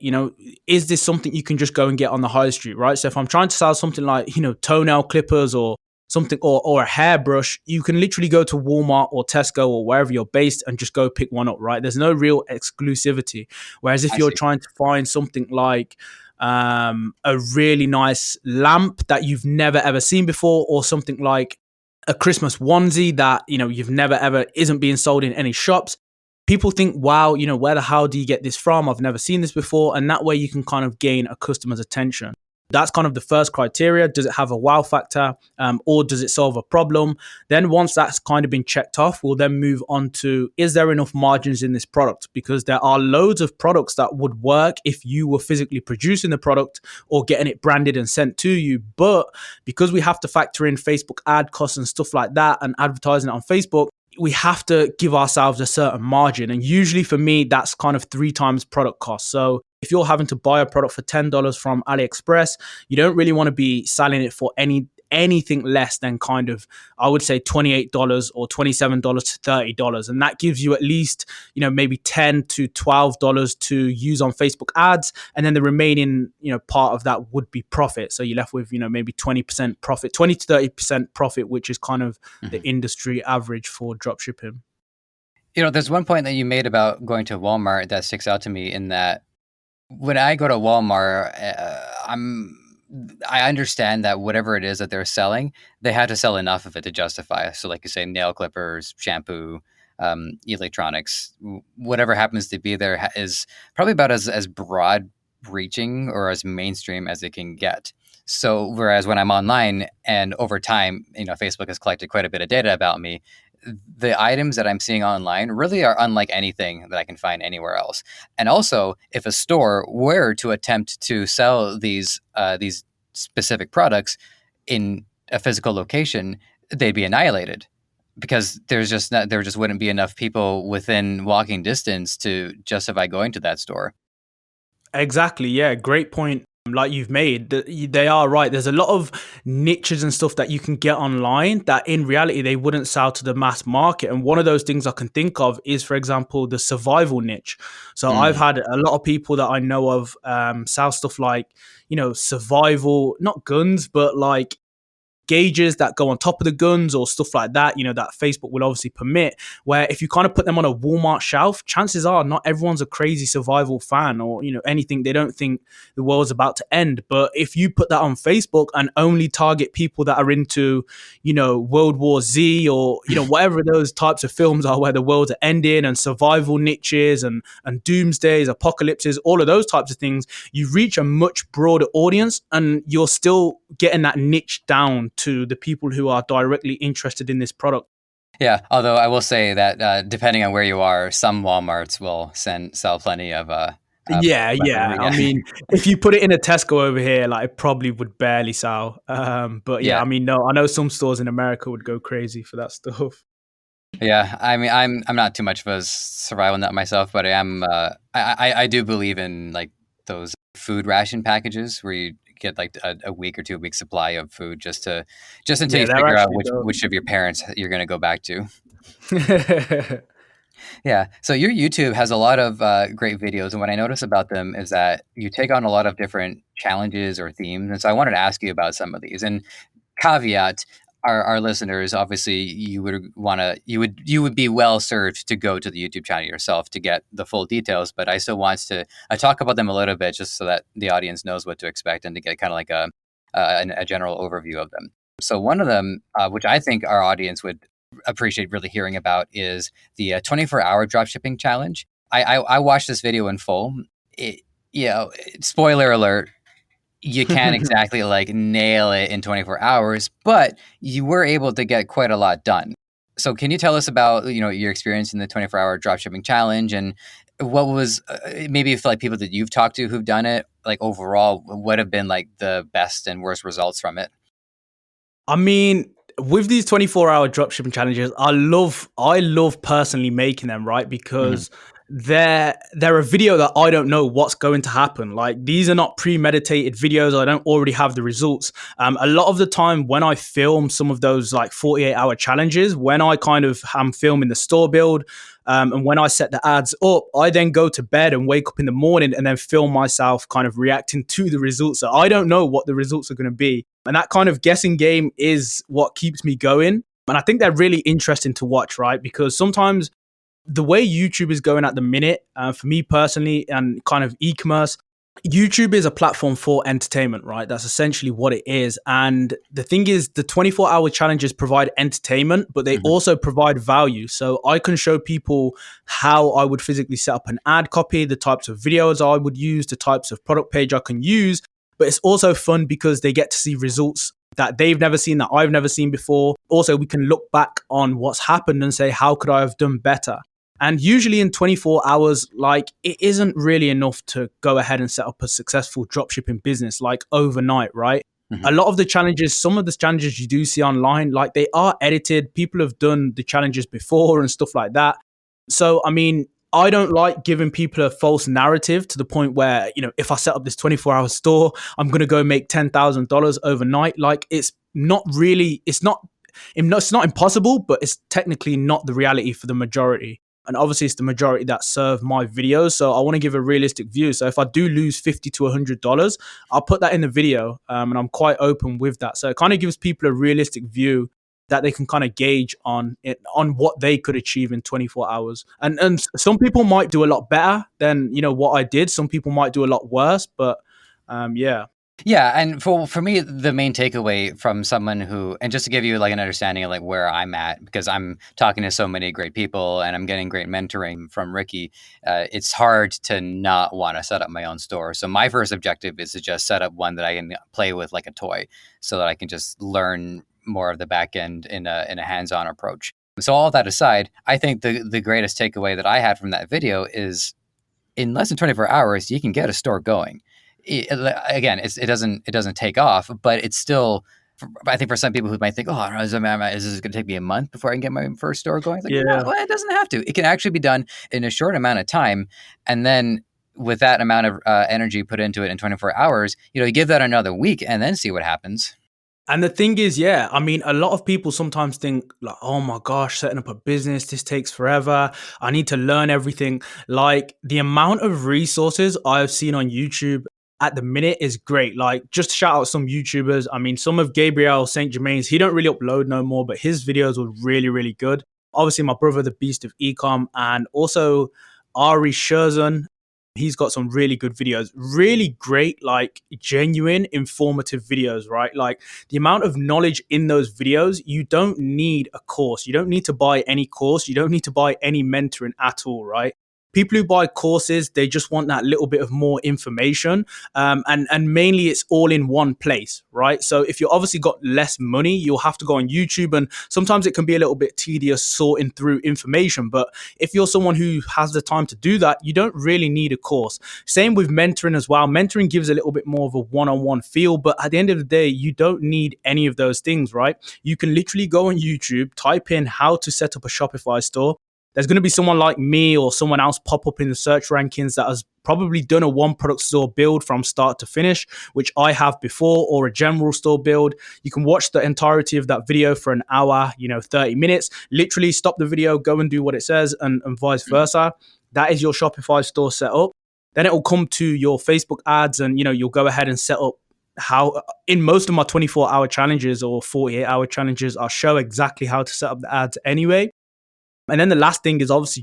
Is this something you can just go and get on the high street, right? So if I'm trying to sell something like, toenail clippers or something, or a hairbrush, you can literally go to Walmart or Tesco or wherever you're based and just go pick one up, right? There's no real exclusivity. Whereas if you're trying to find something like a really nice lamp that you've never ever seen before, or something like a Christmas onesie that you've never ever isn't being sold in any shops, people think, wow, where the hell do you get this from? I've never seen this before. And that way you can kind of gain a customer's attention. That's kind of the first criteria. Does it have a wow factor, or does it solve a problem? Then once that's kind of been checked off, we'll then move on to, is there enough margins in this product? Because there are loads of products that would work if you were physically producing the product or getting it branded and sent to you. But because we have to factor in Facebook ad costs and stuff like that and advertising it on Facebook, we have to give ourselves a certain margin. And usually for me, that's kind of 3 times product cost. So if you're having to buy a product for $10 from AliExpress, you don't really want to be selling it for anything less than kind of, I would say $28 or $27 to $30. And that gives you at least, maybe $10 to $12 to use on Facebook ads. And then the remaining, part of that would be profit. So you're left with, maybe 20% profit, 20 to 30% profit, which is kind of the industry average for dropshipping. There's one point that you made about going to Walmart that sticks out to me, in that when I go to Walmart, I understand that whatever it is that they're selling, they had to sell enough of it to justify. So like you say, nail clippers, shampoo, electronics, whatever happens to be there is probably about as broad reaching or as mainstream as it can get. So whereas when I'm online and over time, Facebook has collected quite a bit of data about me, the items that I'm seeing online really are unlike anything that I can find anywhere else. And also, if a store were to attempt to sell these specific products in a physical location, they'd be annihilated, because there just wouldn't be enough people within walking distance to justify going to that store. Exactly. Yeah. Great point. Like you've made, they are right. There's a lot of niches and stuff that you can get online that in reality they wouldn't sell to the mass market. And one of those things I can think of is, for example, the survival niche. So I've had a lot of people that I know of sell stuff like, survival, not guns, but like gauges that go on top of the guns or stuff like that, that Facebook will obviously permit, where if you kind of put them on a Walmart shelf, chances are not everyone's a crazy survival fan or, anything. They don't think the world's about to end. But if you put that on Facebook and only target people that are into, World War Z or, whatever those types of films are where the world's ending, and survival niches and doomsdays, apocalypses, all of those types of things, you reach a much broader audience and you're still getting that niche down to the people who are directly interested in this product. Yeah, although I will say that depending on where you are, some Walmarts will sell plenty of yeah. I mean, if you put it in a Tesco over here, like it probably would barely sell. But yeah, I mean, no, I know some stores in America would go crazy for that stuff. Yeah, I mean, I'm not too much of a survival nut myself, but I am. I do believe in like those food ration packages where you get like a week or 2 week supply of food just until you figure out which of your parents you're going to go back to. Yeah. So your YouTube has a lot of great videos. And what I notice about them is that you take on a lot of different challenges or themes. And so I wanted to ask you about some of these. And caveat, our listeners, obviously you would be well served to go to the YouTube channel yourself to get the full details. But I still want to talk about them a little bit just so that the audience knows what to expect and to get kind of like a general overview of them. So one of them, which I think our audience would appreciate really hearing about, is the 24-hour dropshipping challenge. I watched this video in full. Spoiler alert, you can't exactly like nail it in 24 hours, but you were able to get quite a lot done. So can you tell us about, your experience in the 24-hour dropshipping challenge, and what was maybe if like people that you've talked to who've done it, like overall, what have been like the best and worst results from it? I mean, with these 24-hour dropshipping challenges, I love personally making them, right? Because they're a video that I don't know what's going to happen. Like, these are not premeditated videos. I don't already have the results. A lot of the time when I film some of those like 48-hour challenges, when I kind of am filming the store build, and when I set the ads up, I then go to bed and wake up in the morning and then film myself kind of reacting to the results. So I don't know what the results are going to be. And that kind of guessing game is what keeps me going. And I think they're really interesting to watch, right? Because sometimes the way YouTube is going at the minute, for me personally, and kind of e-commerce, YouTube is a platform for entertainment, right? That's essentially what it is. And the thing is, the 24-hour challenges provide entertainment, but they also provide value. So I can show people how I would physically set up an ad copy, the types of videos I would use, the types of product page I can use. But it's also fun because they get to see results that they've never seen, that I've never seen before. Also, we can look back on what's happened and say, how could I have done better? And usually in 24 hours, like, it isn't really enough to go ahead and set up a successful dropshipping business like overnight, right? A lot of the challenges, some of the challenges you do see online, like, they are edited. People have done the challenges before and stuff like that. So, I mean, I don't like giving people a false narrative to the point where, if I set up this 24-hour store, I'm going to go make $10,000 overnight. Like, it's not really, it's not impossible, but it's technically not the reality for the majority. And obviously, it's the majority that serve my videos. So I want to give a realistic view. So if I do lose $50 to $100, I'll put that in the video, and I'm quite open with that. So it kind of gives people a realistic view that they can kind of gauge on it, on what they could achieve in 24 hours. And some people might do a lot better than what I did. Some people might do a lot worse, but yeah. Yeah, and for me, the main takeaway from someone who, and just to give you like an understanding of like where I'm at, because I'm talking to so many great people and I'm getting great mentoring from Ricky, it's hard to not want to set up my own store. So my first objective is to just set up one that I can play with like a toy, so that I can just learn more of the back end in a hands-on approach. So all that aside, I think the greatest takeaway that I had from that video is, in less than 24 hours, you can get a store going. Again, it doesn't take off, but it's still, I think for some people who might think, oh, is this going to take me a month before I can get my first store going? It's like, Yeah. well, it doesn't have to. It can actually be done in a short amount of time. And then with that amount of energy put into it in 24 hours, you give that another week and then see what happens. And the thing is, yeah, I mean, a lot of people sometimes think like, oh my gosh, setting up a business, this takes forever. I need to learn everything. Like, the amount of resources I've seen on YouTube at the minute is great. Like, just shout out some YouTubers. I mean, some of Gabriel St. Germain's, he don't really upload no more, but his videos were really, really good. Obviously, my brother, the Beast of Ecom, and also Ari Sherzan. He's got some really good videos, really great, like genuine, informative videos, right? Like, the amount of knowledge in those videos, you don't need a course. You don't need to buy any course. You don't need to buy any mentoring at all, right? People who buy courses, they just want that little bit of more information. And mainly it's all in one place, right? So if you obviously got less money, you'll have to go on YouTube. And sometimes it can be a little bit tedious sorting through information. But if you're someone who has the time to do that, you don't really need a course. Same with mentoring as well. Mentoring gives a little bit more of a one-on-one feel. But at the end of the day, you don't need any of those things, right? You can literally go on YouTube, type in how to set up a Shopify store. There's going to be someone like me or someone else pop up in the search rankings that has probably done a one product store build from start to finish, which I have before, or a general store build. You can watch the entirety of that video for an hour, 30 minutes, literally stop the video, go and do what it says, and vice versa. That is your Shopify store set up. Then it will come to your Facebook ads, and you'll go ahead and set up how, in most of my 24-hour challenges or 48-hour challenges, I'll show exactly how to set up the ads anyway. And then the last thing is obviously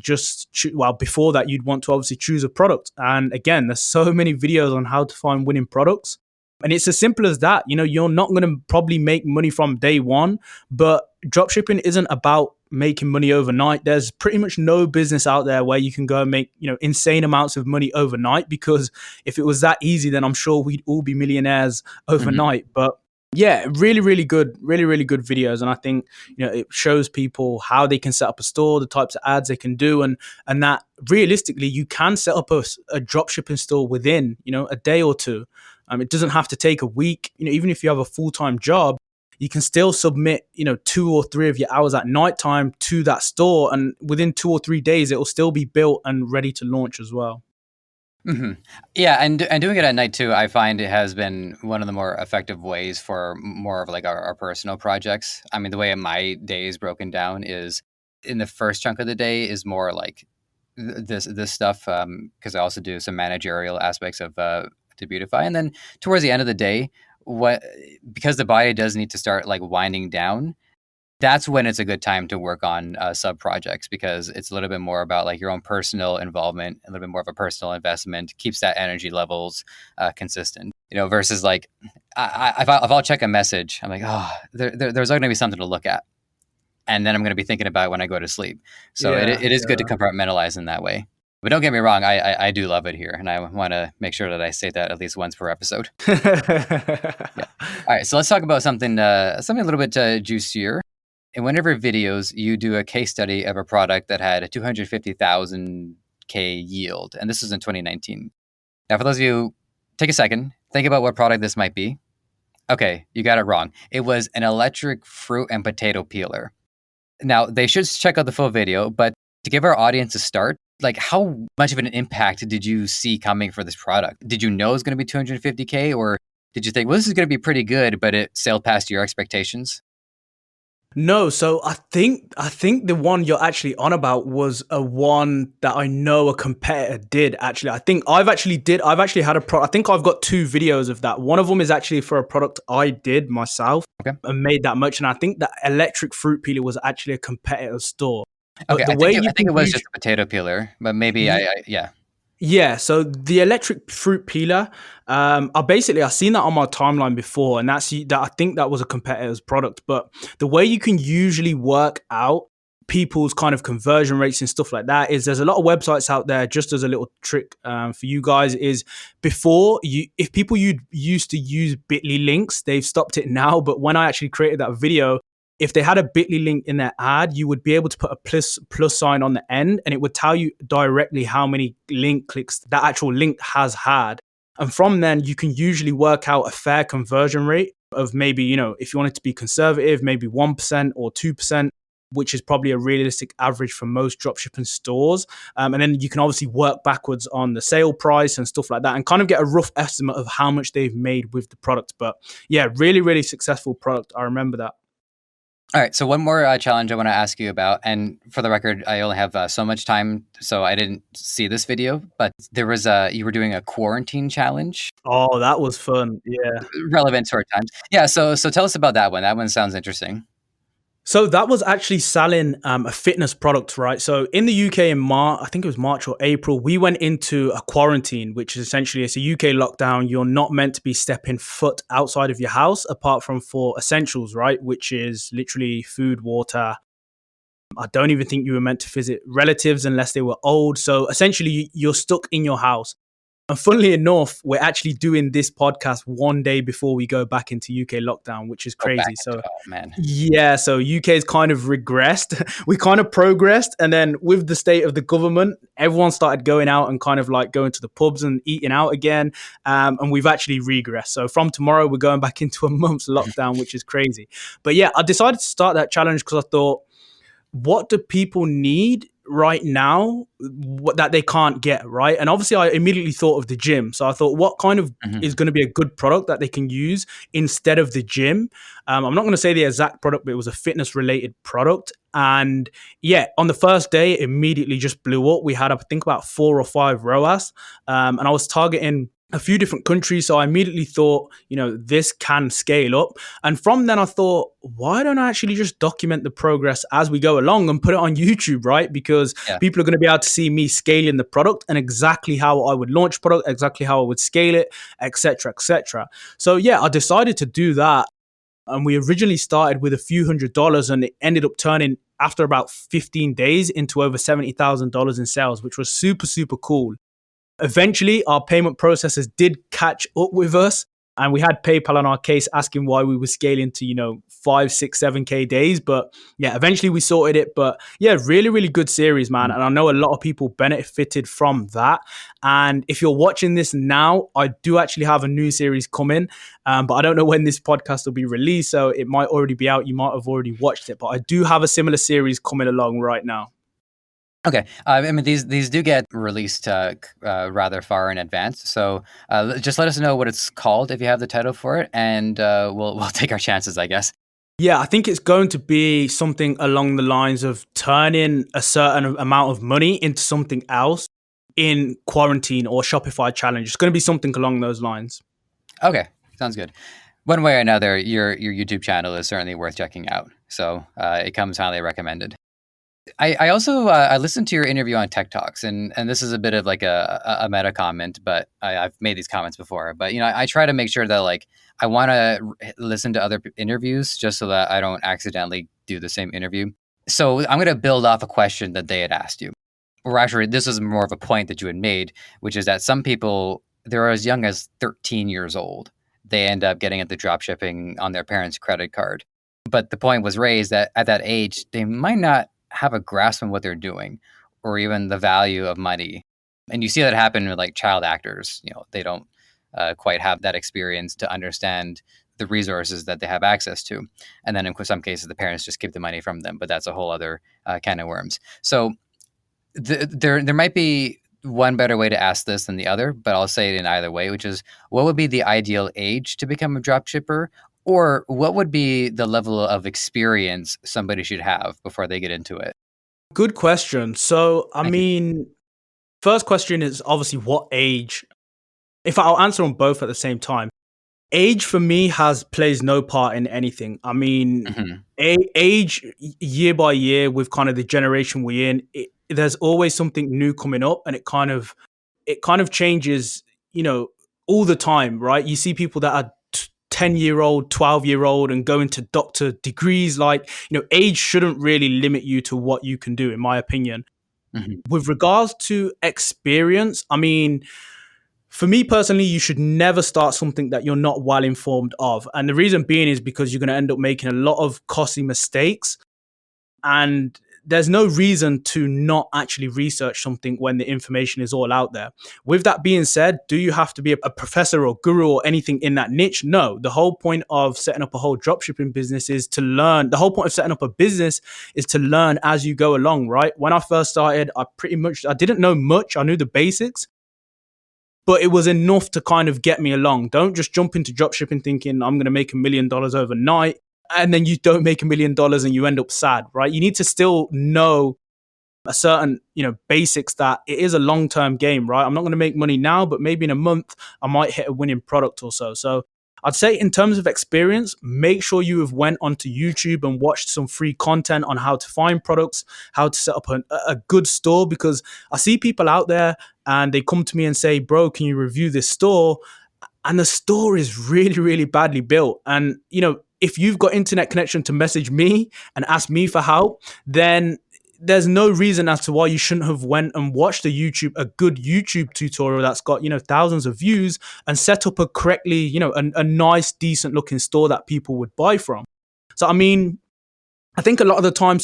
before that, you'd want to obviously choose a product. And again, there's so many videos on how to find winning products. And it's as simple as that. You're not going to probably make money from day one, but dropshipping isn't about making money overnight. There's pretty much no business out there where you can go and make, insane amounts of money overnight, because if it was that easy, then I'm sure we'd all be millionaires overnight. But yeah, really, really good videos. And I think, it shows people how they can set up a store, the types of ads they can do, and that realistically you can set up a dropshipping store within, a day or two. It doesn't have to take a week. Even if you have a full-time job, you can still submit, 2 or 3 of your hours at nighttime to that store. And within 2 or 3 days, it will still be built and ready to launch as well. Mm-hmm. Yeah, and doing it at night too, I find it has been one of the more effective ways for more of like our personal projects. I mean, the way my day is broken down is, in the first chunk of the day is more like this stuff, because I also do some managerial aspects of Debutify, and then towards the end of the day, because the body does need to start like winding down, that's when it's a good time to work on sub projects, because it's a little bit more about like your own personal involvement, a little bit more of a personal investment, keeps that energy levels consistent, versus like if I'll check a message, I'm like, oh, there's going to be something to look at. And then I'm going to be thinking about it when I go to sleep. So it is good to compartmentalize in that way. But don't get me wrong, I do love it here. And I want to make sure that I say that at least once per episode. Yeah. All right, so let's talk about something a little bit juicier. In one of your videos, you do a case study of a product that had a 250,000 K yield, and this was in 2019. Now, for those of you, take a second, think about what product this might be. Okay, you got it wrong. It was an electric fruit and potato peeler. Now, they should check out the full video, but to give our audience a start, like how much of an impact did you see coming for this product? Did you know it was going to be 250K, or did you think, well, this is going to be pretty good, but it sailed past your expectations? No, so I think the one you're actually on about was a one that I know a competitor did actually. I've actually had a I think I've got two videos of that. One of them is actually for a product I did myself Okay. and made that much, and I think that electric fruit peeler was actually a competitor's store. Okay. But the I way think you I think can it was just a potato peeler, but maybe yeah. yeah, so the electric fruit peeler, I seen that on my timeline before, and that I think that was a competitor's product. But the way you can usually work out people's kind of conversion rates and stuff like that is there's a lot of websites out there. Just as a little trick for you guys is if people you used to use Bitly links, they've stopped it now. But when I actually created that video, if they had a Bitly link in their ad, you would be able to put a plus sign on the end, and it would tell you directly how many link clicks that actual link has had. And from then, you can usually work out a fair conversion rate of maybe, if you want it to be conservative, maybe 1% or 2%, which is probably a realistic average for most dropshipping stores. And then you can obviously work backwards on the sale price and stuff like that and kind of get a rough estimate of how much they've made with the product. But yeah, really, really successful product. I remember that. All right. So one more challenge I want to ask you about, and for the record, I only have so much time, so I didn't see this video. But there was you were doing a quarantine challenge, Oh, that was fun. Yeah. relevant to our times. Yeah. So tell us about that one. That one sounds interesting. So that was actually selling a fitness product, right? So in the UK in March, I think it was March or April, we went into a quarantine, which is essentially it's a UK lockdown. You're not meant to be stepping foot outside of your house apart from for essentials, right? Which is literally food, water. I don't even think you were meant to visit relatives unless they were old. So essentially, you're stuck in your house. And funnily enough, we're actually doing this podcast one day before we go back into UK lockdown, which is Go back crazy. into, So oh man. yeah, so UK's kind of regressed. We kind of progressed, and then with the state of the government, everyone started going out and kind of like going to the pubs and eating out again. And we've actually regressed. So from tomorrow, we're going back into a month's lockdown, which is crazy. But yeah, I decided to start that challenge because I thought, what do people need right now that they can't get, right? And obviously I immediately thought of the gym, so I thought, what kind of Mhm. is going to be a good product that they can use instead of the gym? I'm not going to say the exact product, but it was a fitness related product. And yeah, on the first day it immediately just blew up. We had, I think, about 4 or 5 ROAS, and I was targeting a few different countries. So I immediately thought, this can scale up. And from then I thought, why don't I actually just document the progress as we go along and put it on YouTube, right? Because Yeah. people are going to be able to see me scaling the product and exactly how I would launch product, exactly how I would scale it, etc., etc. So yeah, I decided to do that. And we originally started with a few $100s, and it ended up turning after about 15 days into over $70,000 in sales, which was super, super cool. Eventually, our payment processors did catch up with us, and we had PayPal on our case asking why we were scaling to 5, 6, 7K days. But yeah, eventually we sorted it. But yeah, really, really good series, man. And I know a lot of people benefited from that. And if you're watching this now, I do actually have a new series coming, but I don't know when this podcast will be released, so it might already be out. You might have already watched it, but I do have a similar series coming along right now. Okay. I mean, these do get released rather far in advance. So just let us know what it's called if you have the title for it, and we'll take our chances, I guess. Yeah, I think it's going to be something along the lines of turning a certain amount of money into something else in quarantine or Shopify challenge. It's going to be something along those lines. Okay, sounds good. One way or another, your YouTube channel is certainly worth checking out. So it comes highly recommended. I also I listened to your interview on Tech Talks, and this is a bit of like a meta comment, but I've made these comments before. But I try to make sure that like I want to listen to other interviews just so that I don't accidentally do the same interview. So I'm going to build off a question that they had asked you, or actually this is more of a point that you had made, which is that some people they're as young as 13 years old. They end up getting into dropshipping on their parents' credit card. But the point was raised that at that age, they might not have a grasp on what they're doing or even the value of money. And you see that happen with like child actors. They don't quite have that experience to understand the resources that they have access to. And then in some cases, the parents just keep the money from them. But that's a whole other can of worms. So There might be one better way to ask this than the other, but I'll say it in either way, which is what would be the ideal age to become a dropshipper, or what would be the level of experience somebody should have before they get into it? Good question. So, I Thank you. mean, first question is obviously what age. If I'll answer on both at the same time, age for me has plays no part in anything. I mean, Hmm. age year by year with kind of the generation we're in, there's always something new coming up, and it kind of changes, you know, all the time, right? You see people that are 10-year-old, 12-year-old, and go into doctor degrees. Like, age shouldn't really limit you to what you can do, in my opinion. Hmm. With regards to experience, I mean, for me personally, you should never start something that you're not well informed of. And the reason being is because you're going to end up making a lot of costly mistakes. And there's no reason to not actually research something when the information is all out there. With that being said, do you have to be a professor or guru or anything in that niche? No. The whole point of setting up a whole dropshipping business is to learn. The whole point of setting up a business is to learn as you go along, right? When I first started, I didn't know much. I knew the basics, but it was enough to kind of get me along. Don't just jump into dropshipping thinking I'm going to make $1 million overnight, and then you don't make $1 million and you end up sad, right? You need to still know a certain, basics, that it is a long-term game, right? I'm not going to make money now, but maybe in a month I might hit a winning product or so. So I'd say in terms of experience, make sure you have went onto YouTube and watched some free content on how to find products, how to set up a good store, because I see people out there and they come to me and say, bro, can you review this store? And the store is really, really badly built. And, if you've got internet connection to message me and ask me for help, then there's no reason as to why you shouldn't have went and watched a good YouTube tutorial that's got, thousands of views, and set up a correctly, a nice, decent looking store that people would buy from. So, I mean, I think a lot of the time,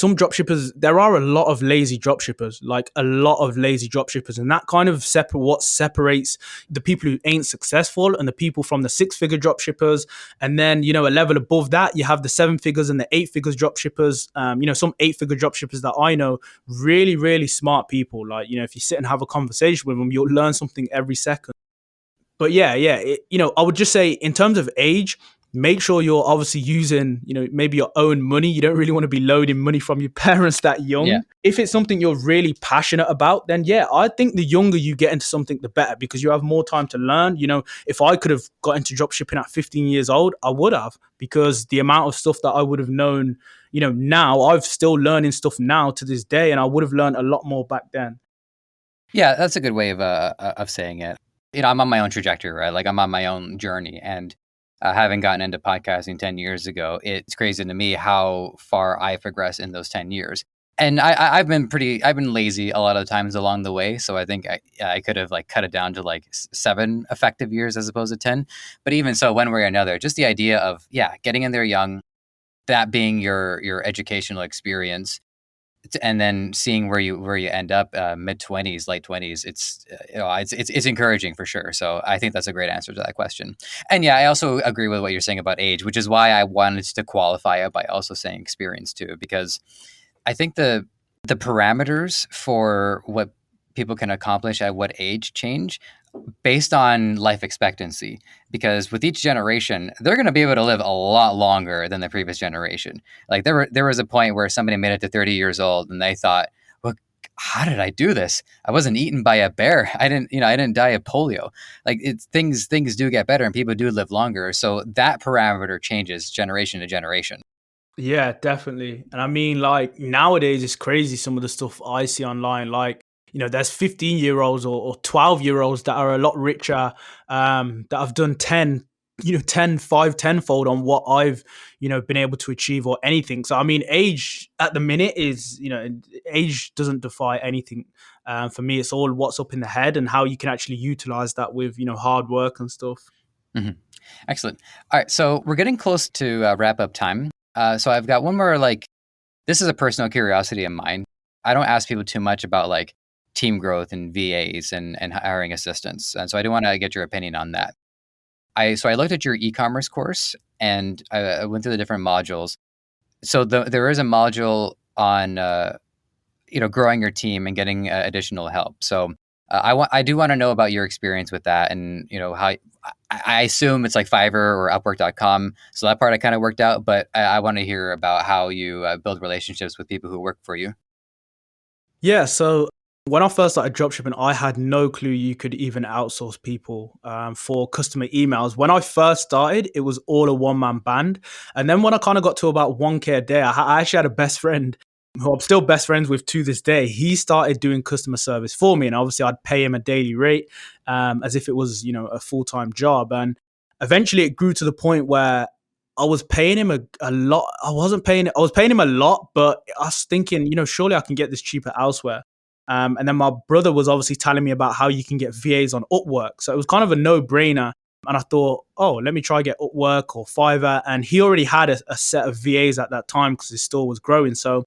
there are a lot of lazy dropshippers, like a lot of lazy dropshippers. And that kind of what separates the people who ain't successful and the people from the 6-figure dropshippers. And then, a level above that, you have the 7 figures and the 8 figures dropshippers. Some 8-figure dropshippers that I know, really, really smart people. Like, if you sit and have a conversation with them, you'll learn something every second. But yeah, I would just say in terms of age, make sure you're obviously using, maybe your own money. You don't really want to be loading money from your parents that Yeah. young. If it's something you're really passionate about, then yeah, I think the younger you get into something, the better, because you have more time to learn. If I could have got into dropshipping at 15 years old, I would have, because the amount of stuff that I would have known, now I'm still learning stuff now to this day, and I would have learned a lot more back then. Yeah, that's a good way of saying it. I'm on my own trajectory, right? Like I'm on my own journey, and having gotten into podcasting 10 years ago, it's crazy to me how far I progressed in those 10 years. And I've been lazy a lot of times along the way, so I think I could have like cut it down to like 7 effective years as opposed to 10. But even so, one way or another, just the idea of getting in there young, that being your educational experience, and then seeing where you end up, mid 20s, late 20s, it's encouraging for sure. So I think that's a great answer to that question. And yeah, I also agree with what you're saying about age, which is why I wanted to qualify it by also saying experience too, because I think the parameters for what people can accomplish at what age change based on life expectancy, because with each generation they're going to be able to live a lot longer than the previous generation. Like there was a point where somebody made it to 30 years old and they thought, well, how did I do this? I wasn't eaten by a bear. I didn't die of polio. Like things do get better and people do live longer, so that parameter changes generation to generation. Yeah, definitely. And I mean, like, nowadays it's crazy some of the stuff I see online. Like, there's 15-year-olds or 12-year-olds that are a lot richer, that have done 10, 10, 5, tenfold on what I've, been able to achieve or anything. So, I mean, age at the minute is, age doesn't defy anything. For me, it's all what's up in the head and how you can actually utilize that with, hard work and stuff. Hmm. Excellent. All right, so we're getting close to wrap up time. So I've got one more, like, this is a personal curiosity of mine. I don't ask people too much about like team growth and VAs and hiring assistants, and so I do want to get your opinion on that. I looked at your e-commerce course and I went through the different modules. So there is a module on growing your team and getting additional help. So I do want to know about your experience with that, and how I assume it's like Fiverr or Upwork.com. So that part I kind of worked out, but I want to hear about how you build relationships with people who work for you. Yeah, so when I first started dropshipping, I had no clue you could even outsource people for customer emails. When I first started, it was all a one-man band. And then when I kind of got to about 1K a day, I actually had a best friend who I'm still best friends with to this day. He started doing customer service for me. And obviously I'd pay him a daily rate as if it was, a full-time job. And eventually it grew to the point where I was paying him a lot. I was paying him a lot, but I was thinking, surely I can get this cheaper elsewhere. And then my brother was obviously telling me about how you can get VAs on Upwork. So it was kind of a no brainer. And I thought, oh, let me try get Upwork or Fiverr. And he already had a set of VAs at that time because his store was growing. So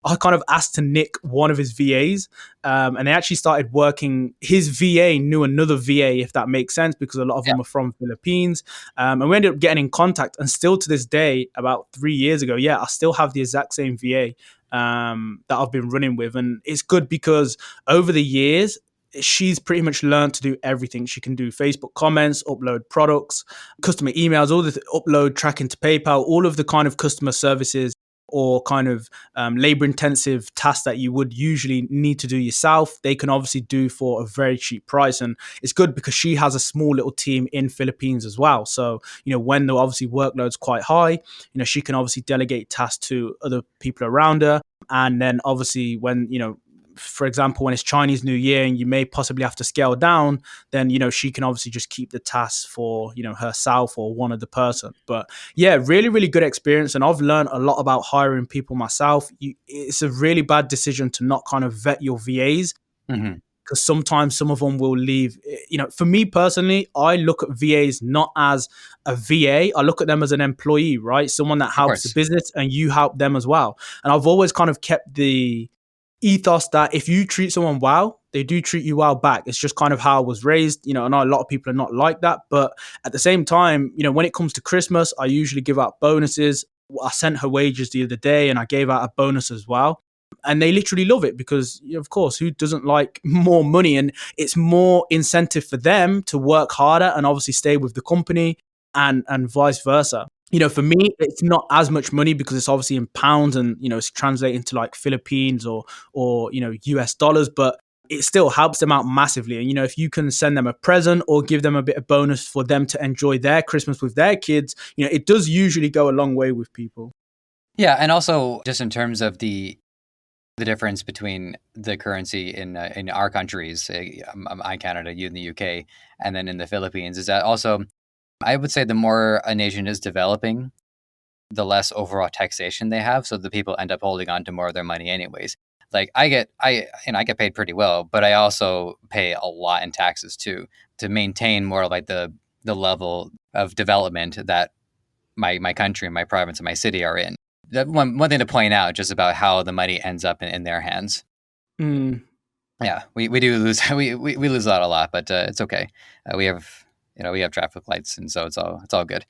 I kind of asked to nick one of his VAs, and they actually started working. His VA knew another VA, if that makes sense, because a lot of Yeah. them are from Philippines. And we ended up getting in contact. And still to this day, about 3 years ago, yeah, I still have the exact same VA that I've been running with. And it's good because over the years, she's pretty much learned to do everything. She can do Facebook comments, upload products, customer emails, all the upload tracking to PayPal, all of the kind of customer services or kind of labor intensive tasks that you would usually need to do yourself, they can obviously do for a very cheap price. And it's good because she has a small little team in Philippines as well. So, when the obviously workload's quite high, she can obviously delegate tasks to other people around her. And then obviously when, for example, when it's Chinese New Year and you may possibly have to scale down, then, she can obviously just keep the tasks for, herself or one other person. But yeah, really, really good experience. And I've learned a lot about hiring people myself. It's a really bad decision to not kind of vet your VAs Hmm. because sometimes some of them will leave. For me personally, I look at VAs not as a VA. I look at them as an employee, right? Someone that Of helps the course. business and you help them as well. And I've always kind of kept the ethos that if you treat someone well, they do treat you well back. It's just kind of how I was raised. I know a lot of people are not like that, but at the same time, when it comes to Christmas, I usually give out bonuses. I sent her wages the other day and I gave out a bonus as well. And they literally love it because, of course, who doesn't like more money? And it's more incentive for them to work harder and obviously stay with the company and vice versa. For me, it's not as much money because it's obviously in pounds and, it's translating to like Philippines or, US dollars, but it still helps them out massively. And, if you can send them a present or give them a bit of bonus for them to enjoy their Christmas with their kids, it does usually go a long way with people. Yeah, and also just in terms of the difference between the currency in our countries, I Canada, you in the UK, and then in the Philippines, is that also I would say the more a nation is developing, the less overall taxation they have, so the people end up holding on to more of their money anyways. Like I get paid pretty well, but I also pay a lot in taxes too to maintain more like the level of development that my country and my province and my city are in. That one thing to point out just about how the money ends up in their hands. Mm, Yeah, we do lose we lose out a lot, but it's okay. We have we have traffic lights, and so it's all good.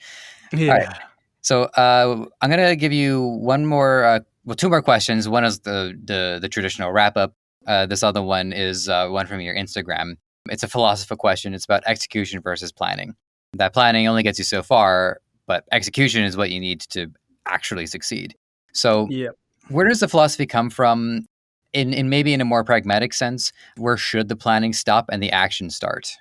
All right. yeah. So I'm gonna give you one more, two more questions. One is the traditional wrap up. This other one is one from your Instagram. It's a philosophical question. It's about execution versus planning. That planning only gets you so far, but execution is what you need to actually succeed. So Yeah. where does the philosophy come from? In maybe in a more pragmatic sense, where should the planning stop and the action start?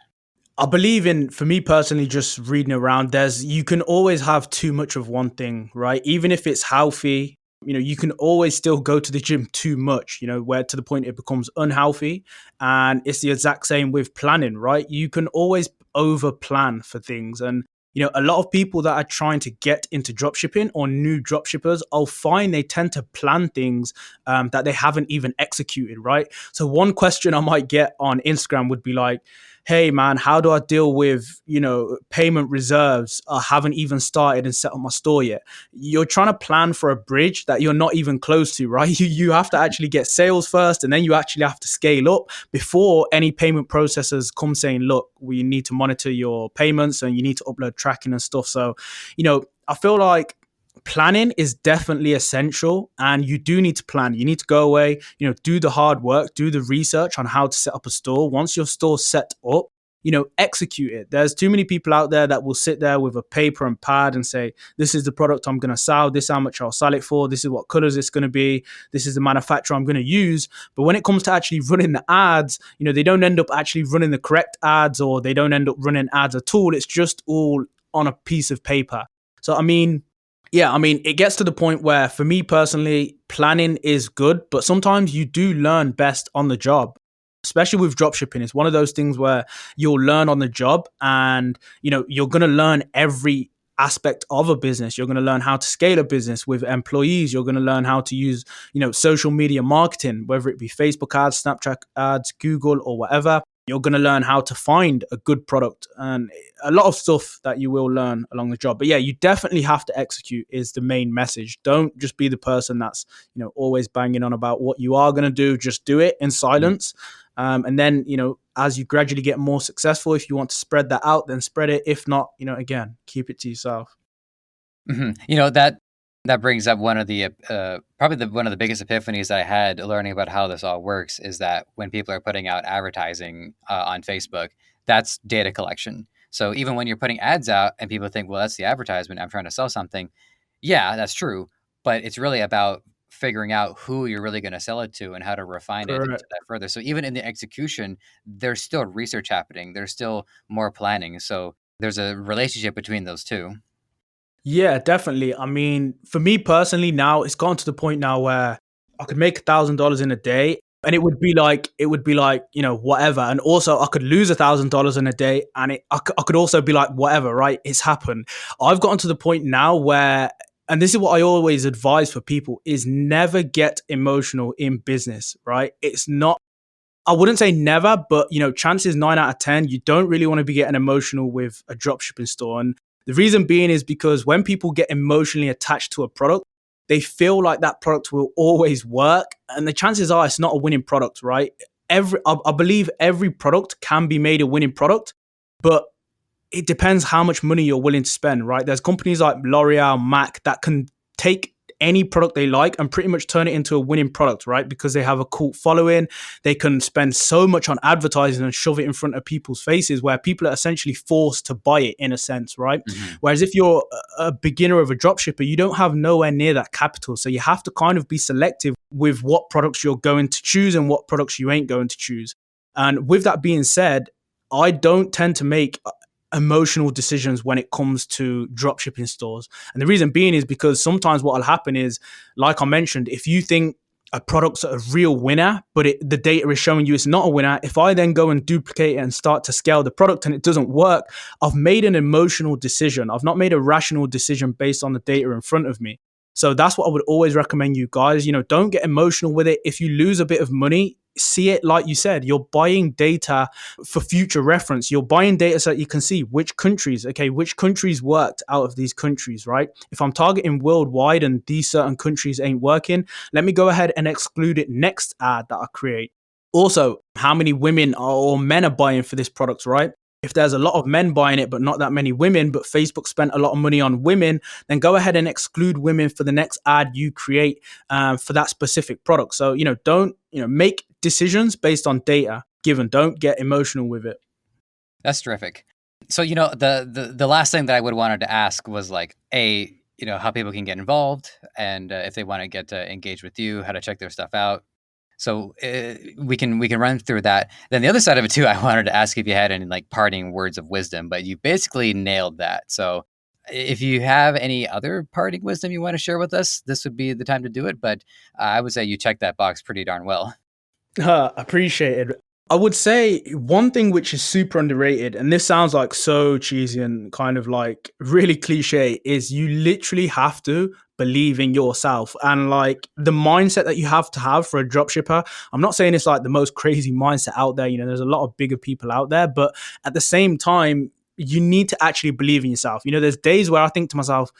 I believe in, for me personally, just reading around, you can always have too much of one thing, right? Even if it's healthy, you can always still go to the gym too much, where to the point it becomes unhealthy. And it's the exact same with planning, right? You can always over plan for things. And, a lot of people that are trying to get into dropshipping or new dropshippers, I'll find they tend to plan things that they haven't even executed, right? So one question I might get on Instagram would be like, hey man, how do I deal with, payment reserves? I haven't even started and set up my store yet. You're trying to plan for a bridge that you're not even close to, right? You have to actually get sales first, and then you actually have to scale up before any payment processors come saying, look, we need to monitor your payments and you need to upload tracking and stuff. So, I feel like planning is definitely essential, and you do need to plan. You need to go away, do the hard work, do the research on how to set up a store. Once your store's set up, execute it. There's too many people out there that will sit there with a paper and pad and say, this is the product I'm going to sell, this is how much I'll sell it for, this is what colors it's going to be, this is the manufacturer I'm going to use. But when it comes to actually running the ads, they don't end up actually running the correct ads, or they don't end up running ads at all. It's just all on a piece of paper. So, it gets to the point where, for me personally, planning is good, but sometimes you do learn best on the job. Especially with dropshipping, it's one of those things where you'll learn on the job, and you're going to learn every aspect of a business. You're going to learn how to scale a business with employees. You're going to learn how to use social media marketing, whether it be Facebook ads, Snapchat ads, Google, or whatever. You're going to learn how to find a good product, and a lot of stuff that you will learn along the job. But yeah, you definitely have to execute is the main message. Don't just be the person that's always banging on about what you are going to do. Just do it in silence. And then, as you gradually get more successful, if you want to spread that out, then spread it. If not, again, keep it to yourself. That brings up one of the probably one of the biggest epiphanies that I had learning about how this all works is that when people are putting out advertising on Facebook, that's data collection. So even when you're putting ads out and people think, well, that's the advertisement, I'm trying to sell something. Yeah, that's true. But it's really about figuring out who you're really going to sell it to and how to refine it into that further. So even in the execution, there's still research happening. There's still more planning. So there's a relationship between those two. Yeah, definitely. For me personally, now it's gotten to the point now where I could make $1,000 in a day, and it would be like, whatever. And also I could lose $1,000 in a day, and I could also be like, whatever, right? It's happened. I've gotten to the point now where, and this is what I always advise for people, is never get emotional in business, right? It's not, I wouldn't say never, but chances 9 out of 10, you don't really want to be getting emotional with a dropshipping store. And the reason being is because when people get emotionally attached to a product, they feel like that product will always work. And the chances are it's not a winning product, right? I believe every product can be made a winning product, but it depends how much money you're willing to spend, right? There's companies like L'Oreal, Mac that can take any product they like and pretty much turn it into a winning product, right? Because they have a cult following. They can spend so much on advertising and shove it in front of people's faces where people are essentially forced to buy it in a sense, right? Mm-hmm. Whereas if you're a beginner of a dropshipper, you don't have nowhere near that capital. So you have to kind of be selective with what products you're going to choose and what products you ain't going to choose. And with that being said, I don't tend to make emotional decisions when it comes to dropshipping stores. And the reason being is because sometimes what will happen is, like I mentioned, if you think a product's a real winner, but the data is showing you it's not a winner, if I then go and duplicate it and start to scale the product and it doesn't work, I've made an emotional decision. I've not made a rational decision based on the data in front of me. So that's what I would always recommend you guys. Don't get emotional with it. If you lose a bit of money, see it like you said, you're buying data for future reference. You're buying data so that you can see which countries worked out of these countries, right? If I'm targeting worldwide and these certain countries ain't working, let me go ahead and exclude it next ad that I create. Also, how many women or men are buying for this product, right? If there's a lot of men buying it, but not that many women, but Facebook spent a lot of money on women, then go ahead and exclude women for the next ad you create for that specific product. So, don't, make decisions based on data given. Don't get emotional with it. That's terrific. So, the last thing that I would wanted to ask was like, how people can get involved and if they want to get engaged with you, how to check their stuff out. So we can run through that. Then the other side of it too, I wanted to ask if you had any like parting words of wisdom, but you basically nailed that. So if you have any other parting wisdom you want to share with us, this would be the time to do it. But I would say you checked that box pretty darn well. Appreciated. I would say one thing which is super underrated, and this sounds like so cheesy and kind of like really cliche, is you literally have to believe in yourself. And like the mindset that you have to have for a dropshipper, I'm not saying it's like the most crazy mindset out there. There's a lot of bigger people out there, but at the same time, you need to actually believe in yourself. There's days where I think to myself,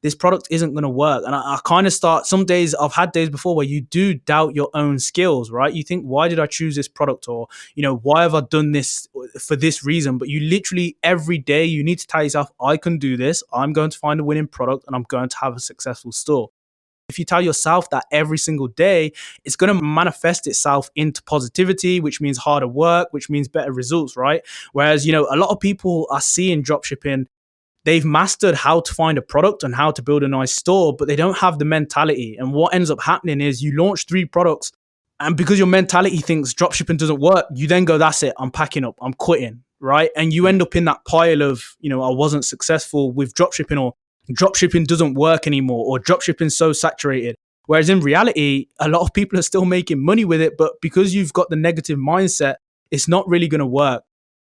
this product isn't going to work. And I kind of start, some days I've had days before where you do doubt your own skills, right? You think, why did I choose this product? Or, why have I done this for this reason? But you literally every day you need to tell yourself, I can do this. I'm going to find a winning product and I'm going to have a successful store. If you tell yourself that every single day, it's going to manifest itself into positivity, which means harder work, which means better results, right? Whereas, a lot of people are seeing dropshipping, they've mastered how to find a product and how to build a nice store, but they don't have the mentality. And what ends up happening is you launch 3 products, and because your mentality thinks dropshipping doesn't work, you then go, that's it, I'm packing up, I'm quitting, right? And you end up in that pile of, I wasn't successful with dropshipping, or dropshipping doesn't work anymore, or dropshipping's so saturated. Whereas in reality, a lot of people are still making money with it, but because you've got the negative mindset, it's not really going to work.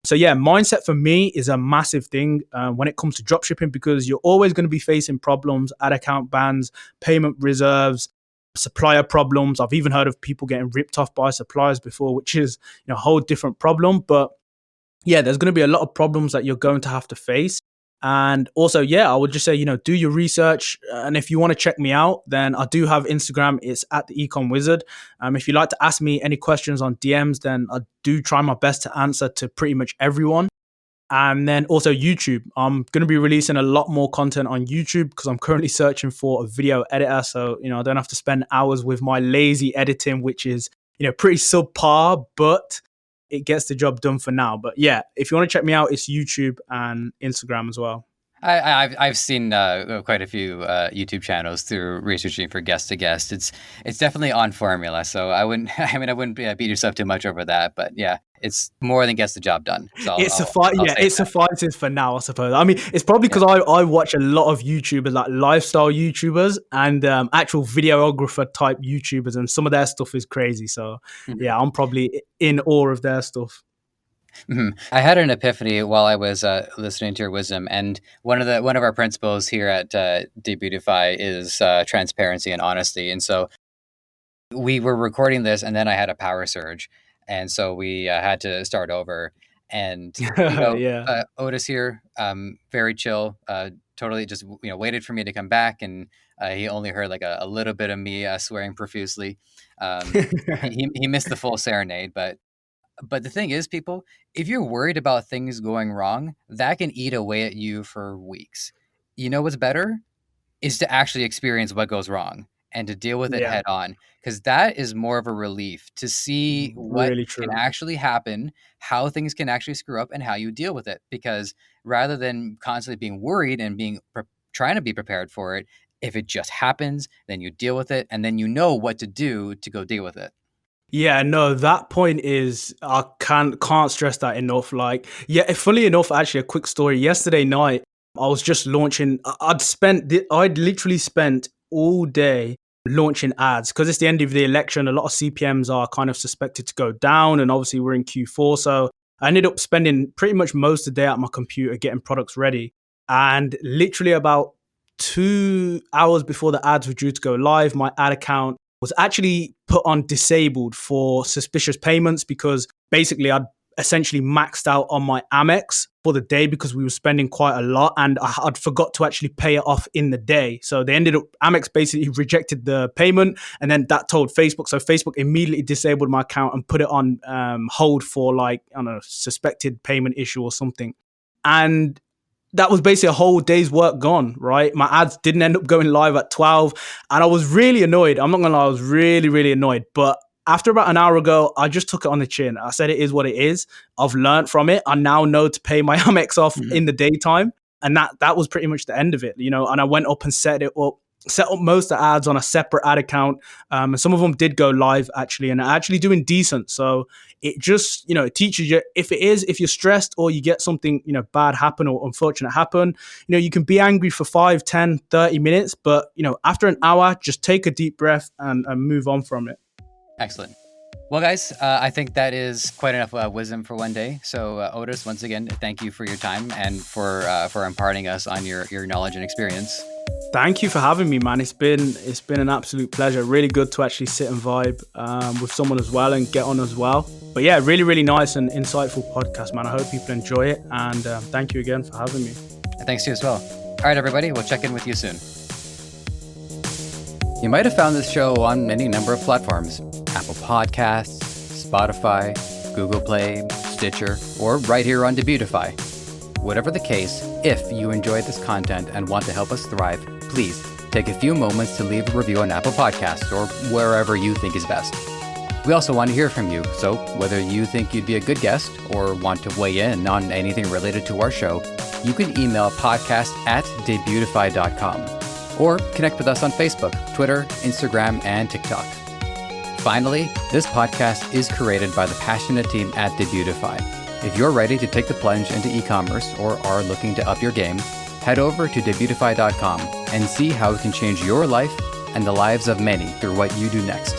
So yeah, mindset for me is a massive thing when it comes to dropshipping, because you're always going to be facing problems, ad account bans, payment reserves, supplier problems. I've even heard of people getting ripped off by suppliers before, which is a whole different problem. But yeah, there's going to be a lot of problems that you're going to have to face. And also, yeah, I would just say, do your research. And if you want to check me out, then I do have Instagram. It's at the Ecom Wizard. If you'd like to ask me any questions on DMs, then I do try my best to answer to pretty much everyone. And then also YouTube. I'm going to be releasing a lot more content on YouTube because I'm currently searching for a video editor. So, I don't have to spend hours with my lazy editing, which is, pretty subpar, but it gets the job done for now. But yeah, if you want to check me out, it's YouTube and Instagram as well. I've seen quite a few YouTube channels through researching for guest to guest. It's definitely on formula. So I wouldn't beat yourself too much over that. But yeah, it's more than gets the job done. So it suffices for now, I suppose. I mean, it's probably because I watch a lot of YouTubers, like lifestyle YouTubers and actual videographer type YouTubers, and some of their stuff is crazy. So yeah, I'm probably in awe of their stuff. Mm-hmm. I had an epiphany while I was listening to your wisdom, and one of our principles here at Debutify is transparency and honesty. And so we were recording this, and then I had a power surge, and so we had to start over. And yeah. Otis here, very chill, totally just waited for me to come back, and he only heard like a little bit of me swearing profusely. He missed the full serenade, But the thing is, people, if you're worried about things going wrong, that can eat away at you for weeks. You know what's better? Is to actually experience what goes wrong and to deal with it head on. Because that is more of a relief to see what really can actually happen, how things can actually screw up, and how you deal with it. Because rather than constantly being worried and trying to be prepared for it, if it just happens, then you deal with it, and then you know what to do to go deal with it. Yeah, no, that point is, I can't stress that enough. Like, yeah, fully enough, actually, a quick story. Yesterday night, I was just launching. I'd literally spent all day launching ads because it's the end of the election. A lot of CPMs are kind of suspected to go down, and obviously we're in Q4. So I ended up spending pretty much most of the day at my computer getting products ready. And literally about 2 hours before the ads were due to go live, my ad account was actually put on disabled for suspicious payments because basically I'd essentially maxed out on my Amex for the day because we were spending quite a lot, and I'd forgot to actually pay it off in the day. So they ended up, Amex basically rejected the payment, and then that told Facebook. So Facebook immediately disabled my account and put it on hold for like, I don't know, suspected payment issue or something. And that was basically a whole day's work gone, right? My ads didn't end up going live at 12. And I was really annoyed. I'm not going to lie, I was really, really annoyed. But after about an hour ago, I just took it on the chin. I said, it is what it is. I've learned from it. I now know to pay my Amex off in the daytime. And that was pretty much the end of it, and I went up and set up most of the ads on a separate ad account. And some of them did go live actually, and are actually doing decent. So it just, it teaches you, if you're stressed or you get something, bad happen or unfortunate happen, you can be angry for 5, 10, 30 minutes. But, after an hour, just take a deep breath and move on from it. Excellent. Well, guys, I think that is quite enough wisdom for one day. So, Otis, once again, thank you for your time and for imparting us on your knowledge and experience. Thank you for having me, man. It's been an absolute pleasure. Really good to actually sit and vibe with someone as well and get on as well. But yeah, really, really nice and insightful podcast, man. I hope people enjoy it. And thank you again for having me. Thanks to you as well. All right, everybody. We'll check in with you soon. You might have found this show on any number of platforms: Apple Podcasts, Spotify, Google Play, Stitcher, or right here on Debutify. Whatever the case, if you enjoyed this content and want to help us thrive, please take a few moments to leave a review on Apple Podcasts or wherever you think is best. We also want to hear from you, so whether you think you'd be a good guest or want to weigh in on anything related to our show, you can email podcast@debutify.com or connect with us on Facebook, Twitter, Instagram, and TikTok. Finally, this podcast is created by the passionate team at Debutify. If you're ready to take the plunge into e-commerce or are looking to up your game, head over to Debutify.com and see how it can change your life and the lives of many through what you do next.